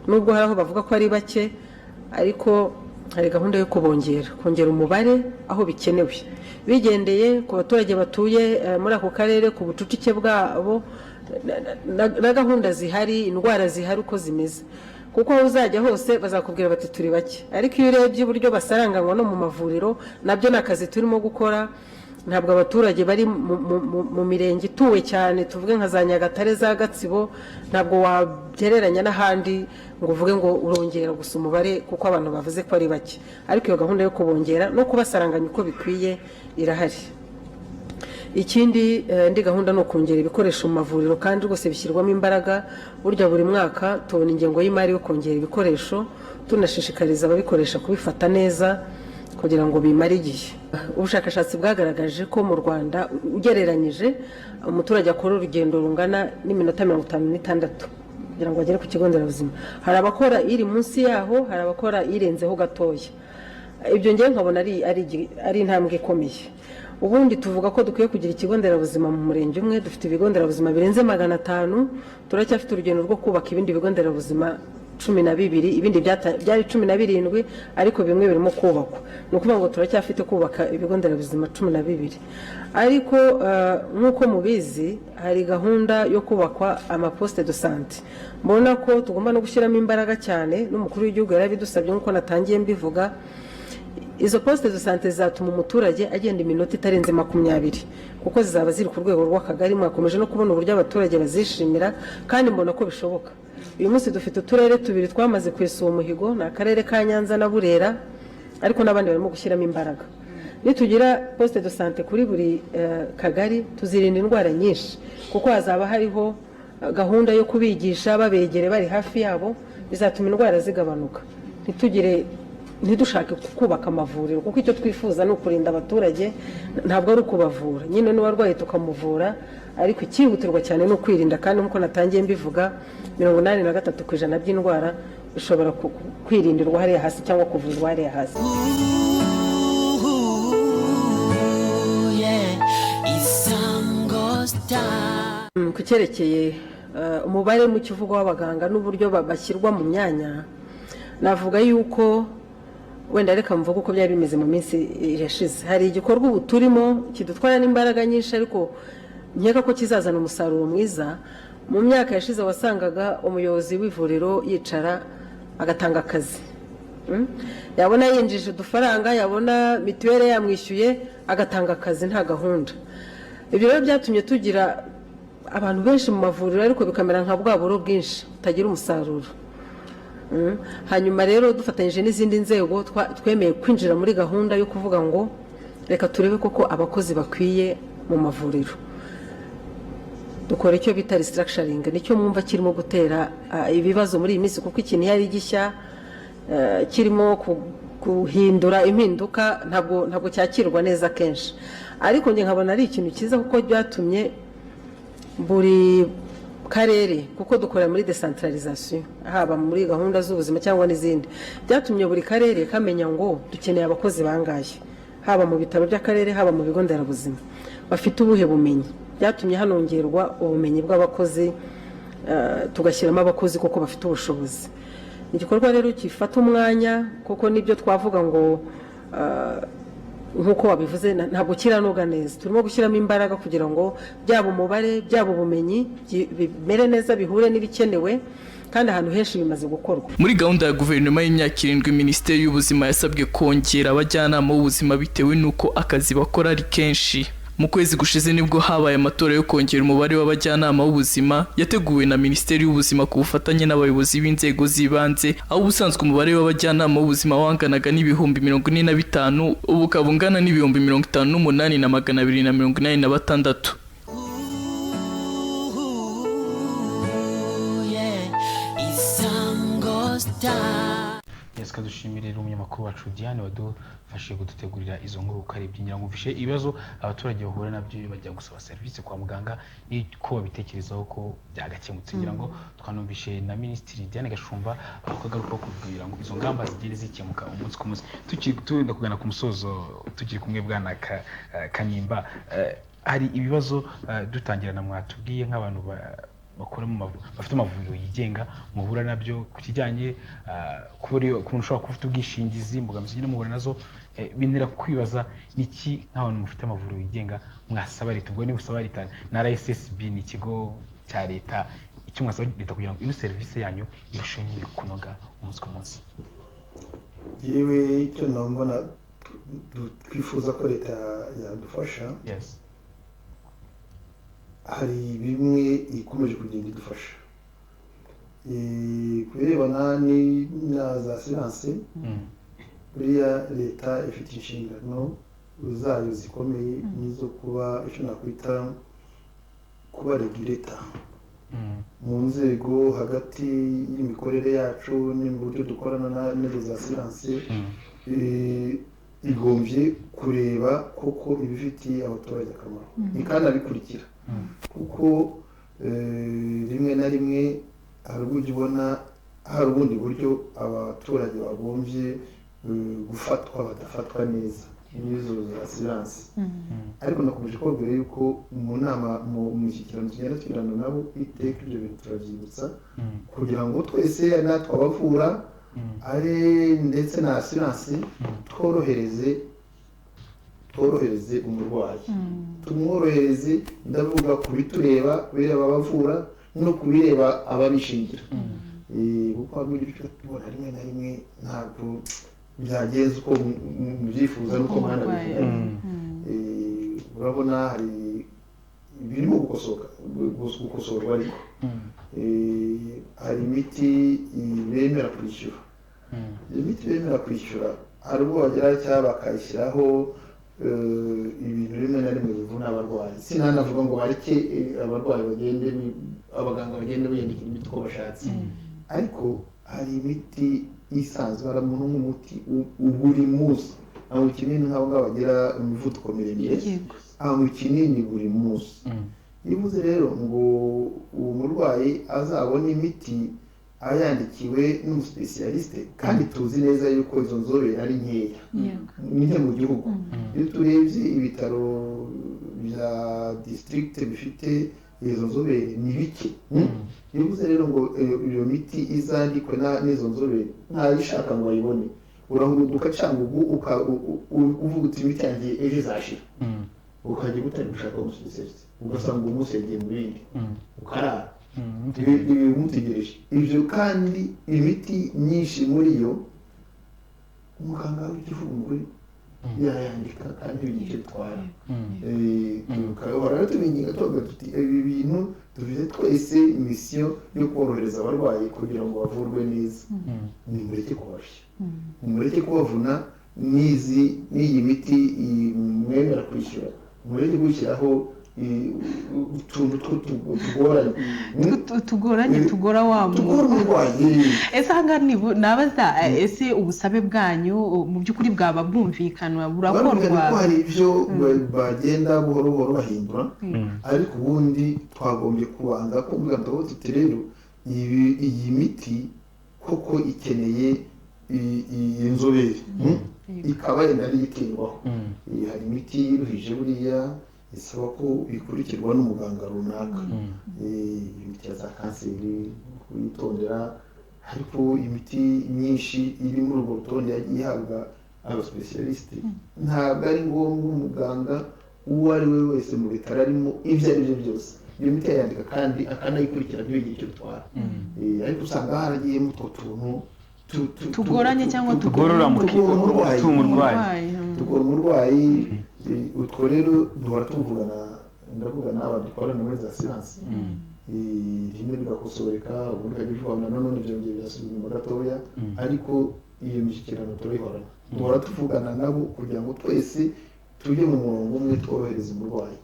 S21: Nubwo hari aho bavuga ko ari bake, ariko hari gahunda yo kongera umubare aho bikenewe, bigendeye ku baturage batuye muri ako karere, ku bucucike bwabo na gahunda zihari, indwara zihari uko zimeze. Kuko aho uzajya hose bazakubwira bati turi bake, ariko iyo urebye uburyo basaranganywa no mu mavuriro, nabyo ni akazi turimo gukora. Ntabwo abaturage bari mu mirenge ituwe cyane, tuvuge nka za Nyagatare, za Gatsibo, ntabwo wagereranya n'ahandi ngo uvuge ngo urongera gusa umubare kuko abantu bavuze ko ari bake, ariko iyo gahunda yo kubongera no kubasaranganya uko bikwiye irahari. Ikindi ndi gahunda no kongera ibikoresho mu mavuriro, kandi rwose bishyirwamo imbaraga. Burya buri mwaka tubona ingengo y'imari yo kongera ibikoresho, tunashishikariza ababikoresha kubifata neza kugira ngo bimare igihe. Ubushakashatsi bwagaragaje ko mu Rwanda ugereranyije umuturage akora urugendo rungana n'iminota 56 kugira ngo agere ku kigo nderabuzima. Hari abakora iri munsi yaho, hari abakora irenzeho gatoya. Ibyo ngiye nkabona ari intambwe ikomeye. ubundi tuvuga ko dukwiye kugira ikigo nderabuzima mu murenge umwe. Dufite ibigo nderabuzima birenze 500, turacyafite urugendo rwo kubaka ibindi bigo nderabuzima 12, ibindi byari 17 ariko bimwe birimo kubakwa. Ni ukuvuga ngo turacyafite kubaka ibigo nderabuzima 12, ariko nk'uko mubizi hari gahunda yo kubakwa amaposte de sante. Mbona ko tugomba no gushyiramo imbaraga cyane, n'umukuru w'igihugu yarabidusabye nk'uko natangiye mbivuga. Izo poste de sante zatuma umuturage agenda iminota itarenze 20, kuko zizaba ziri ku rwego rw'akagari. Mwakomeje no kubona uburyo abaturage bazishimira, kandi mbona ko bishoboka. Uyu munsi dufite uturere 2 twamaze kwesa umuhigo, na akarere ka Nyanza na Burera, ariko n'abandi barimo gushyiramo imbaraga. Nitugira poste de sante kuri buri kagari, tuzirinda indwara nyinshi, kuko hazaba hariho gahunda yo kubigisha babegere bari hafi yabo, bizatuma indwara zigabanuka. Ntidushake kubaka amavuriro, kuko icyo twifuza ni ukurinda abaturage, ntabwo ari ukubavura. Nyine n'uwarwaye tukamuvura, ariko ikihutirwa cyane ni ukwirinda. Kandi nk'uko natangiye mbivuga, 83% by'indwara bishobora kwirindirwa hariya hasi cyangwa kuvurwa hariya hasi. Ku cyerekeye umubare mu kivugo w'abaganga n'uburyo bashyirwa mu myanya, navuga yuko wenda reka mvuga uko byari bimeze mu minsi yashize. Hari igikorwa ubu turimo kidutwara n'imbaraga nyinshi, ariko nkeka ko kizazana umusaruro mwiza. Mu myaka yashize wasangaga umuyobozi w'ivuriro yicara agatanga akazi, yabona yinjije udufaranga, yabona mituweli yamwishyuye, agatanga akazi nta gahunda. Ibyo rero byatumye tugira abantu benshi mu mavuriro, ariko bikamera nka bwa buro bwinshi utagira umusaruro. Hanyuma rero dufatanyije n'izindi nzego twemeye kwinjira muri gahunda yo kuvuga ngo reka turebe koko abakozi bakwiye mu mavuriro. Dukora icyo bita restructuring, nicyo mwumva kirimo gutera ibibazo muri iyi minsi, kuko ikintu yari gishya kirimo guhindura impinduka, ntabwo cyakirwa neza kenshi. Ariko nge nkabona ari ikintu cyiza, kuko byatumye buri karere, kuko dukorera muri decentralisation, haba muri gahunda z'ubuzima cyangwa n'izindi, byatumye buri karere kamenya ngo dukeneye abakozi bangaye, haba mu bitaro by'akarere, haba mu bigo nderabuzima, bafite ubuhe bumenyi. Byatumye hanongerwa ubumenyi bw'abakozi, tugashyiramo abakozi koko bafite ubushobozi. Igikorwa rero gifata umwanya, kuko nibyo twavuga ngo nk'uko wabivuze ntabwo kiranoga neza. Turimo gushyiramo imbaraga kugira ngo byaba umubare, byaba ubumenyi bimere neza, bihure n'ibikenewe, kandi ahantu henshi bimaze gukorwa.
S16: Muri gahunda ya guverinoma y'imyaka 7, Minisiteri y'Ubuzima yasabwe kongera abajyanama b'ubuzima bitewe n'uko akazi bakora ari kenshi. Mu kwezi gushize nibwo habaye amatora yo kongera umubare w'abajyanama b'ubuzima yateguwe na Minisiteri y'Ubuzima ku bufatanye n'abayobozi b'inzego z'ibanze, aho ubusanzwe umubare w'abajyanama b'ubuzima wanganaga n'ibihumbi 45, ubu ukaba ungana n'ibihumbi 58,286.
S13: Dushimire umunyamakuru wacu Diane wadufashije kudutegurira izo nkuru, ukarebye nyirangumvishe ibibazo abaturage bahura nabyo bajya gusaba serivisi kwa muganga, niko babitekerezaho ko byagakemutse. Ngira ngo twanumvishe na Minisitiri Diane Gashumba akagaruka kugira ngo izo ngamba zigende zikemuka umunsi ku munsi. Turinda kugana ku musozo, tukiri kumwe bwana Kanimba, hari ibibazo dutangira na mwatubwiye nk'abantu bakora bafite amavuriro yigenga muhura nabyo ku kijyanye ukuntu ushobora kuba ubwishingizi, imbogamizi nyine muhura nazo. Bintera kwibaza niki nk'abantu mufite amavuriro yigenga mwasaba leta, ubwo ni busaba leta na RSSB ni ikigo cya leta, icyo mwasaba leta kugira ngo ino serivisi yanyu irusheho kunoga umunsi ku munsi?
S3: Yewe icyo nambona twifuza ko leta yadufasha, hari bimwe ikomeje kugenda idufasha kubirebana na za siranse. Buriya leta ifite inshingano zayo zikomeye nizo kuba icyo nakwita kuba regulator mu nzego hagati y'imikorere yacu n'uburyo dukorana na za siranse. Igombye kureba koko ibifitiye abaturage akamaro, ikanabikurikira, kuko rimwe na rimwe hari uburyo ubona hari ubundi buryo abaturage bagombye gufatwa badafatwa neza. n'izo za asiranse ariko nakomeje kubabwira yuko mu nama mu mushyikirano tugenda tugirana nabo iteka ibyo bintu turabyibutsa kugira ngo twese natwe abavura ari ndetse na asiranse tworohereze umurwayi tumworohereze ndavuga ku bitureba bireba abavura no kubireba ababishingira kuko hamwe n'ibyo tubona rimwe na rimwe ntabwo byagenze uko mubyifuza n'uko mwana bivuga urabona hari birimo gukosorwa ariko hari imiti bemera kwishyura iyo miti bemera kwishyura hari ubwo bagera cyangwa bakayishyiraho ibintu rimwe na rimwe bivuna abarwayi sinanavuga ngo bareke abarwayi bagende abaganga bagende biyandikira imiti uko bashatse ariko hari imiti isanzwe hari umuntu nk'umuti buri munsi aho kinini nk'abo ngabo bagira imivuduko miremire aho kinini buri munsi bivuze rero ngo uwo murwayi azabona imiti ayandikiwe n'umusipesiyalisite kandi tuzi neza yuko izo nzobere ari nkeya nke mu gihugu iyo turebye ibitaro bya district bifite izo nzobere ni bike bivuze rero ngo iyo miti izandikwe n'izo nzobere ntayishaka ngo ayibone urahuduka cyangwa uvuga uti imiti yanjye ejo izashira ukajya gutari gushaka umusipesiyalisite ugasanga umunsi yagiye mu bindi ukarara bimutegereje ibyo kandi imiti myinshi muri yo umuganga w'igihugu muri yayandika kandi icyo bitwara tukaba tubinyega tuvuga tuti ibi bintu dufite twese misiyo yo korohereza abarwayi kugira ngo bavurwe neza nimureke kubashya nimureke kubavuna n'iyi miti mwemera kwishyura mureke gushyiraho utuntu
S2: tugoranye tugora wa
S3: murwayi
S2: ese ahangaha nabaza ese ubusabe bwanyu mu by'ukuri bwaba bwumvikanwa burakorwa
S3: hari ibyo bagenda buhoro buhoro bahindura ariko ubundi twagombye kubanza kuvuga ngo tuti rero iyi miti koko ikeneye iyi nzobere ikaba yenda ari iterwaho hari imiti iruhije buriya isaba ko bikurikirwa n'umuganga runaka imiti ya za kanseri kuyitondera ariko imiti myinshi iri muri urwo rutonde yagiye ihabwa abasipesiyalisite ntabwo ari ngombwa umuganga uwo ari we wese mu bitaro arimo ibyo ari byo byose iyo miti yayandika kandi akanayikurikira ntibigire icyo bitwara ariko usanga haragiyemo utwo tuntu
S2: tugoranye cyangwa
S3: tugora umurwayi utwo rero duhora tuvugana ndavuga n'abantu dukorana muri za siransi rimwe bigakosoreka ubundi ukagivana none byongera bigasubira inyuma gatoya ariko iyo mishyikirano turayihorana duhora tuvugana nabo kugira ngo twese tujye mu murongo umwe tworohereza umurwayi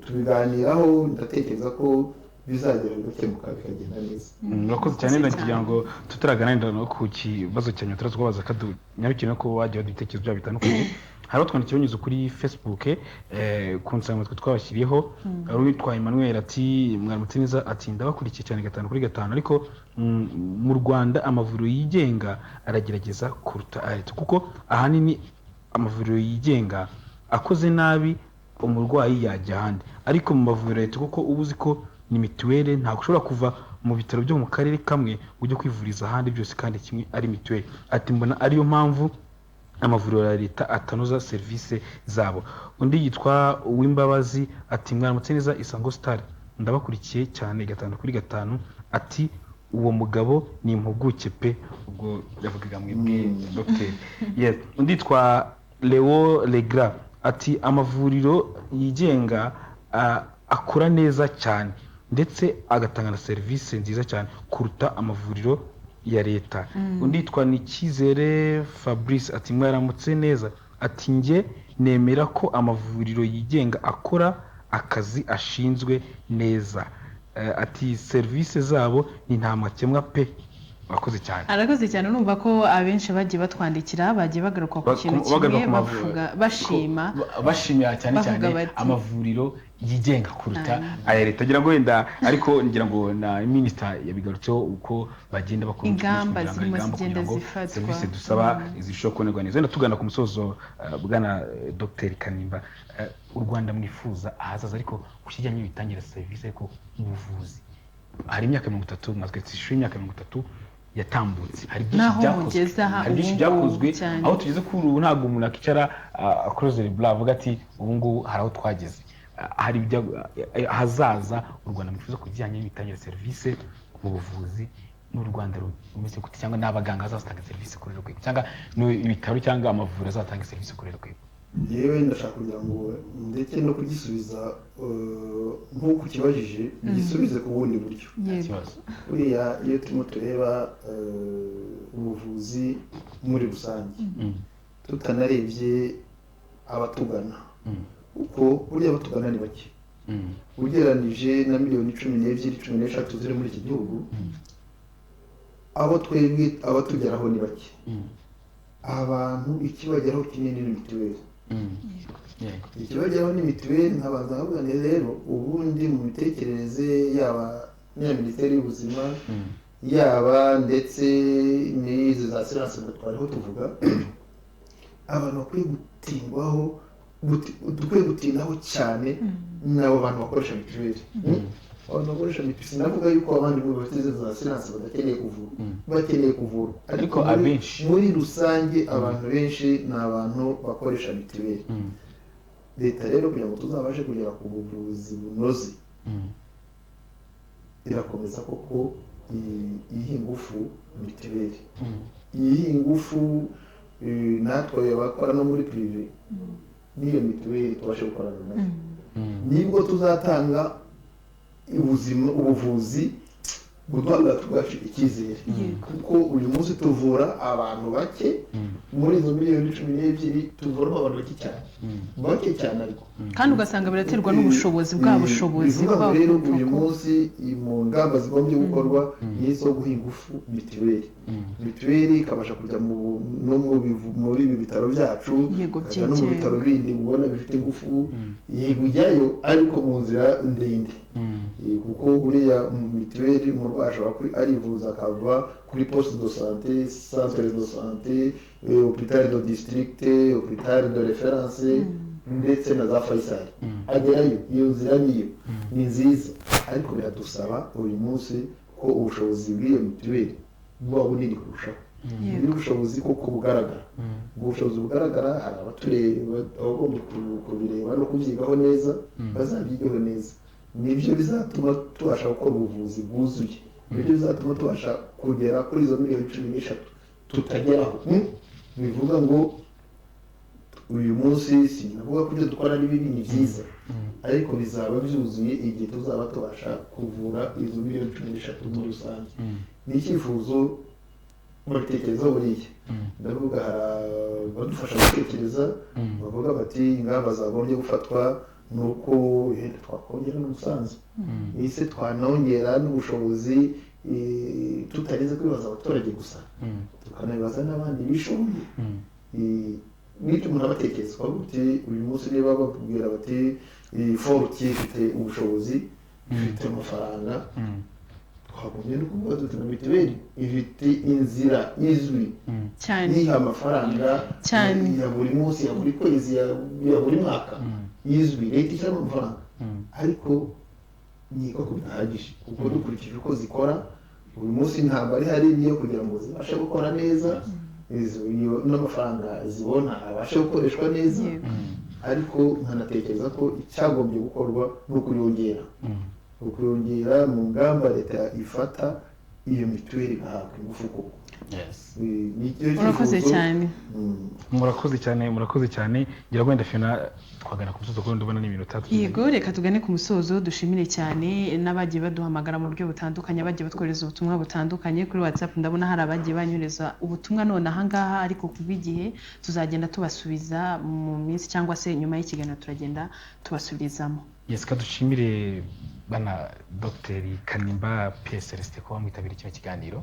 S3: tubiganiraho ndatekereza ko bizagera bigakemuka bikagenda neza
S1: murakoze cyane ndagira ngo tutaraganira no ku kibazo cyanyu turaza kubaza nyabikino ko wagiye ibitekerezo byabo bitandukanye hari utwandikiye unyuze kuri Facebook ku nsanganyamatsiko twabashyiriyeho ari uwitwa Emmanuel ati mwaramutse neza ati ndabakurikiye cyane 5/5 ariko mu Rwanda amavuriro yigenga aragerageza kuruta leta kuko ahanini amavuriro yigenga akoze nabi umurwayi yajya ahandi ariko mu mavuriro leta kuko ubuzi ko ni mituweli ntabwo ushobora kuva mu bitaro byo mu karere kamwe ujya kwivuriza ahandi byose kandi kimwe ari mituweli ati mbona ariyo mpamvu amavuriro ya leta atanoza serivisi zabo undi yitwa Uwimbabazi ati mwaramutse neza Isango Star ndabakurikiye cyane 5/5 ati uwo mugabo ni impuguke pe ubwo yavugaga mwebwe Dr. yes undi yitwa Leo Legra ati amavuriro yigenga akora neza cyane ndetse agatanga na serivisi nziza cyane kuruta amavuriro ya leta undi yitwa Nikizere Fabrice ati mwaramutse neza ati nge nemera ko amavuriro yigenga akora akazi ashinzwe neza ati serivisi zabo ni nta makemwa pe Wakoze cyane.
S2: Arakoze cyane numva ko abenshi bagiye batwandikira bagiye bagaruka ku kintu kimwe bavuga bashimira cyane
S1: amavuriro yigenga kuruta aya leta ngira ngo wenda ariko ngira ngo na minister yabigarutseho uko bagenda bakora
S2: ingamba zirimo zigenda zifatwa
S1: service dusaba zishobora kubonerwa neza. Wenda tugana ku musozo bwana Dr Kanimba, u Rwanda mwifuza ahazaza ariko kukijyanye n'ibitangira service ariko ubuvuzi hari imyaka 30 mwazwe tishuri imyaka 30 yatambutse hari byinshi byakozwe aho tugeze kuri ubu ntabwo umuntu akicara across the blah avuga ati ubu ngubu hari aho twageze hari hazaza u Rwanda mwifuza kujyanye n'ibitangira service mu buvuzi n'u Rwanda rumeze gute cyangwa n'abaganga bazatanga service kuri rwego cyangwa ibitaro cyangwa amavuriro azatanga service kuri rwego?
S3: yewe ndashaka kugira ngo ndetse no kugisubiza nk'uko kibajije gisubize ku bundi buryo. Buriya iyo turimo tureba ubuvuzi muri rusange tutanarebye abatugana kuko buriya abatugana ni bake ugereranije na miliyoni 12-13 ziri muri iki gihugu, abo twebwe abatugeraho ni bake. Abantu ikibageraho kinini ni mituweli. Ikibageraho ni mituweli nkabanza nkavuga neza rero ubundi mu mitekerereze yaba n'iya minisiteri y'ubuzima yaba ndetse n'izi za siranse twariho tuvuga abantu bakwiye gutingwaho dukwiye gutindaho cyane n'abo bantu bakoresha mituweli. Abantu bakoresha mituweli sinavuga yuko abandi mu bafite za siranse badakeneye kuvura bakeneye kuvura ariko abenshi muri rusange abantu benshi ni abantu bakoresha mituweli. Leta rero kugira ngo tuzabashe kugera ku buvuzi bunoze irakomeza koko iyi ngufu mituweli iyi ngufu natwe bakora no muri prive n'iyo mituweli tubashe gukorana nayo nibwo tuzatanga ubuvuzi buduhaga tugafite icyizere kuko uyu munsi tuvura abantu bake muri izo miliyoni 12 tuvura abantu bake cyane ariko
S2: kandi ugasanga biraterwa n'ubushobozi bw'abushobozi
S3: bwabo. Rero uyu munsi mu ngamba zigombye gukorwa nizo guha ingufu mituweli ikabasha kujya muri ibi bitaro byacu no mu bitaro bindi ubona bifite ingufu yego ijyayo ariko mu nzira ndende kuko buriya mituweli umurwayi ashobora arivuza akava kuri poste de santé, centre de santé, hôpital de district, hôpital de référence ndetse na za Faisal agerayo. Iyo nzira niyo ni nziza ariko biradusaba uyu munsi ko ubushobozi bw'iyo mituweli buba bunini kurushaho n'ubushobozi koko bugaragara. Ubushobozi bugaragara hari abatureba abagomba kubireba no kubyigaho neza bazabyigaho neza. Nibyo bizatuma tubasha gukora ubuvuzi bwuzuye, nibyo bizatuma tubasha kugera kuri izo miliyoni 13 tutageraho. Bivuga ngo uyu munsi sinavuga ko ibyo dukora ari bibi ni byiza ariko bizaba byuzuye igihe tuzaba tubasha kuvura izo miliyoni 13 muri rusange. Ni icyifuzo babitekereza buriya ndavuga badufasha gutekereza bavuga bati ingamba zagombye gufatwa nuko yenda twakongera n'umusanzu ese twanongera n'ubushobozi tutarinze kwibaza abaturage gusa tukanabibaza n'abandi bishoboye. N'icyo umuntu abatekereza bavuga uyu munsi niba babwira bati foruki ifite ubushobozi ifite amafaranga twagombye no kuvuga tuti na mituweli ifite inzira izwi niha amafaranga ya buri munsi ya buri kwezi ya buri mwaka izwi leta ishyiramo amafaranga ariko niko bidahagije kuko dukurikije uko zikora uyu munsi ntabwo ari hari yo kugira ngo zibashe gukora neza n'amafaranga zibona abashe gukoreshwa neza ariko nkanatekereza ko icyagombye gukorwa no kuyongera mu ngamba leta ifata iyo mituweli igahabwa ingufu koko.
S2: Murakoze cyane.
S1: Murakoze cyane ngira wenda Fiona twagana ku musozo kuko ndabona n'iminota 3.
S2: Yego reka tugane ku musozo dushimire cyane n'abagiye baduhamagara mu buryo butandukanye bagiye batwohereza ubutumwa butandukanye kuri WhatsApp. Ndabona hari abagiye banyureza ubutumwa none ahangaha ariko kubw'igihe tuzagenda tubasubiza mu minsi cyangwa se nyuma y'ikiganiro turagenda tubasubirizamo.
S1: Yes, kadushimire bana Dr Kanimba PSRST ko bamwitabira kino kiganiro.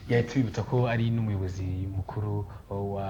S1: yahita bibutsa ko ari n'umuyobozi mukuru wa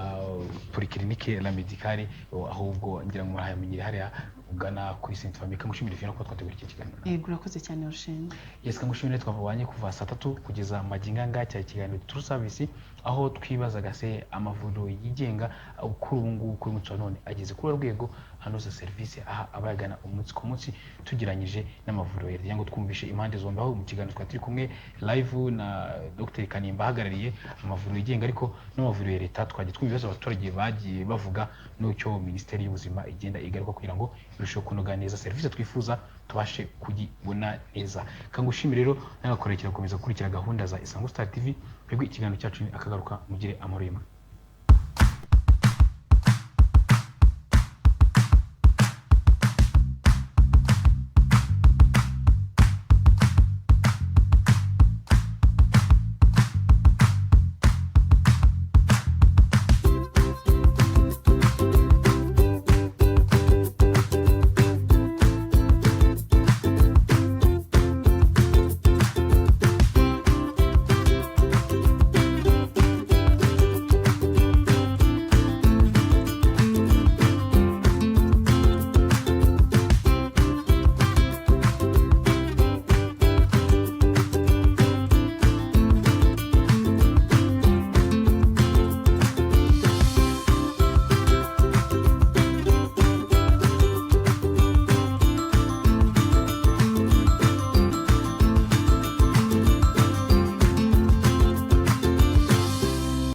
S1: polyclinique la medicale ahubwo ngira ngo murahamenyere hariya ugana kuri Sainte Famille kamushimire fino ko twategura iki kiganiro
S2: yego urakoze cyane Ocean
S1: yes kamushimire twavanye kuva saa 3 kugeza maginganga cya kiganiro True Service aho twibazaga se amavuriro yigenga ukuri ubungu kuri muco none ageze kuri rwego hanoza service aha abayagana umunsi ku munsi tugiranyije n'amavuriro yari ngo twumvishe impande zombi aho mu kiganiro twatiri kumwe live na Dr Kanimba hagarariye amavuriro yigenga ariko n'amavuriro ya leta twagiye twumviza abaturage bagiye bavuga n'icyo Minisiteri y'Ubuzima igenda igaruka kugira ngo irusheho kunoga neza service twifuza tubashe kugibona neza kangushimire rero nagakorekera gukomeza gukurikira gahunda za Isango Star TV twebwe ikiganiro cyacu akagaruka mugire amahoro y'Imana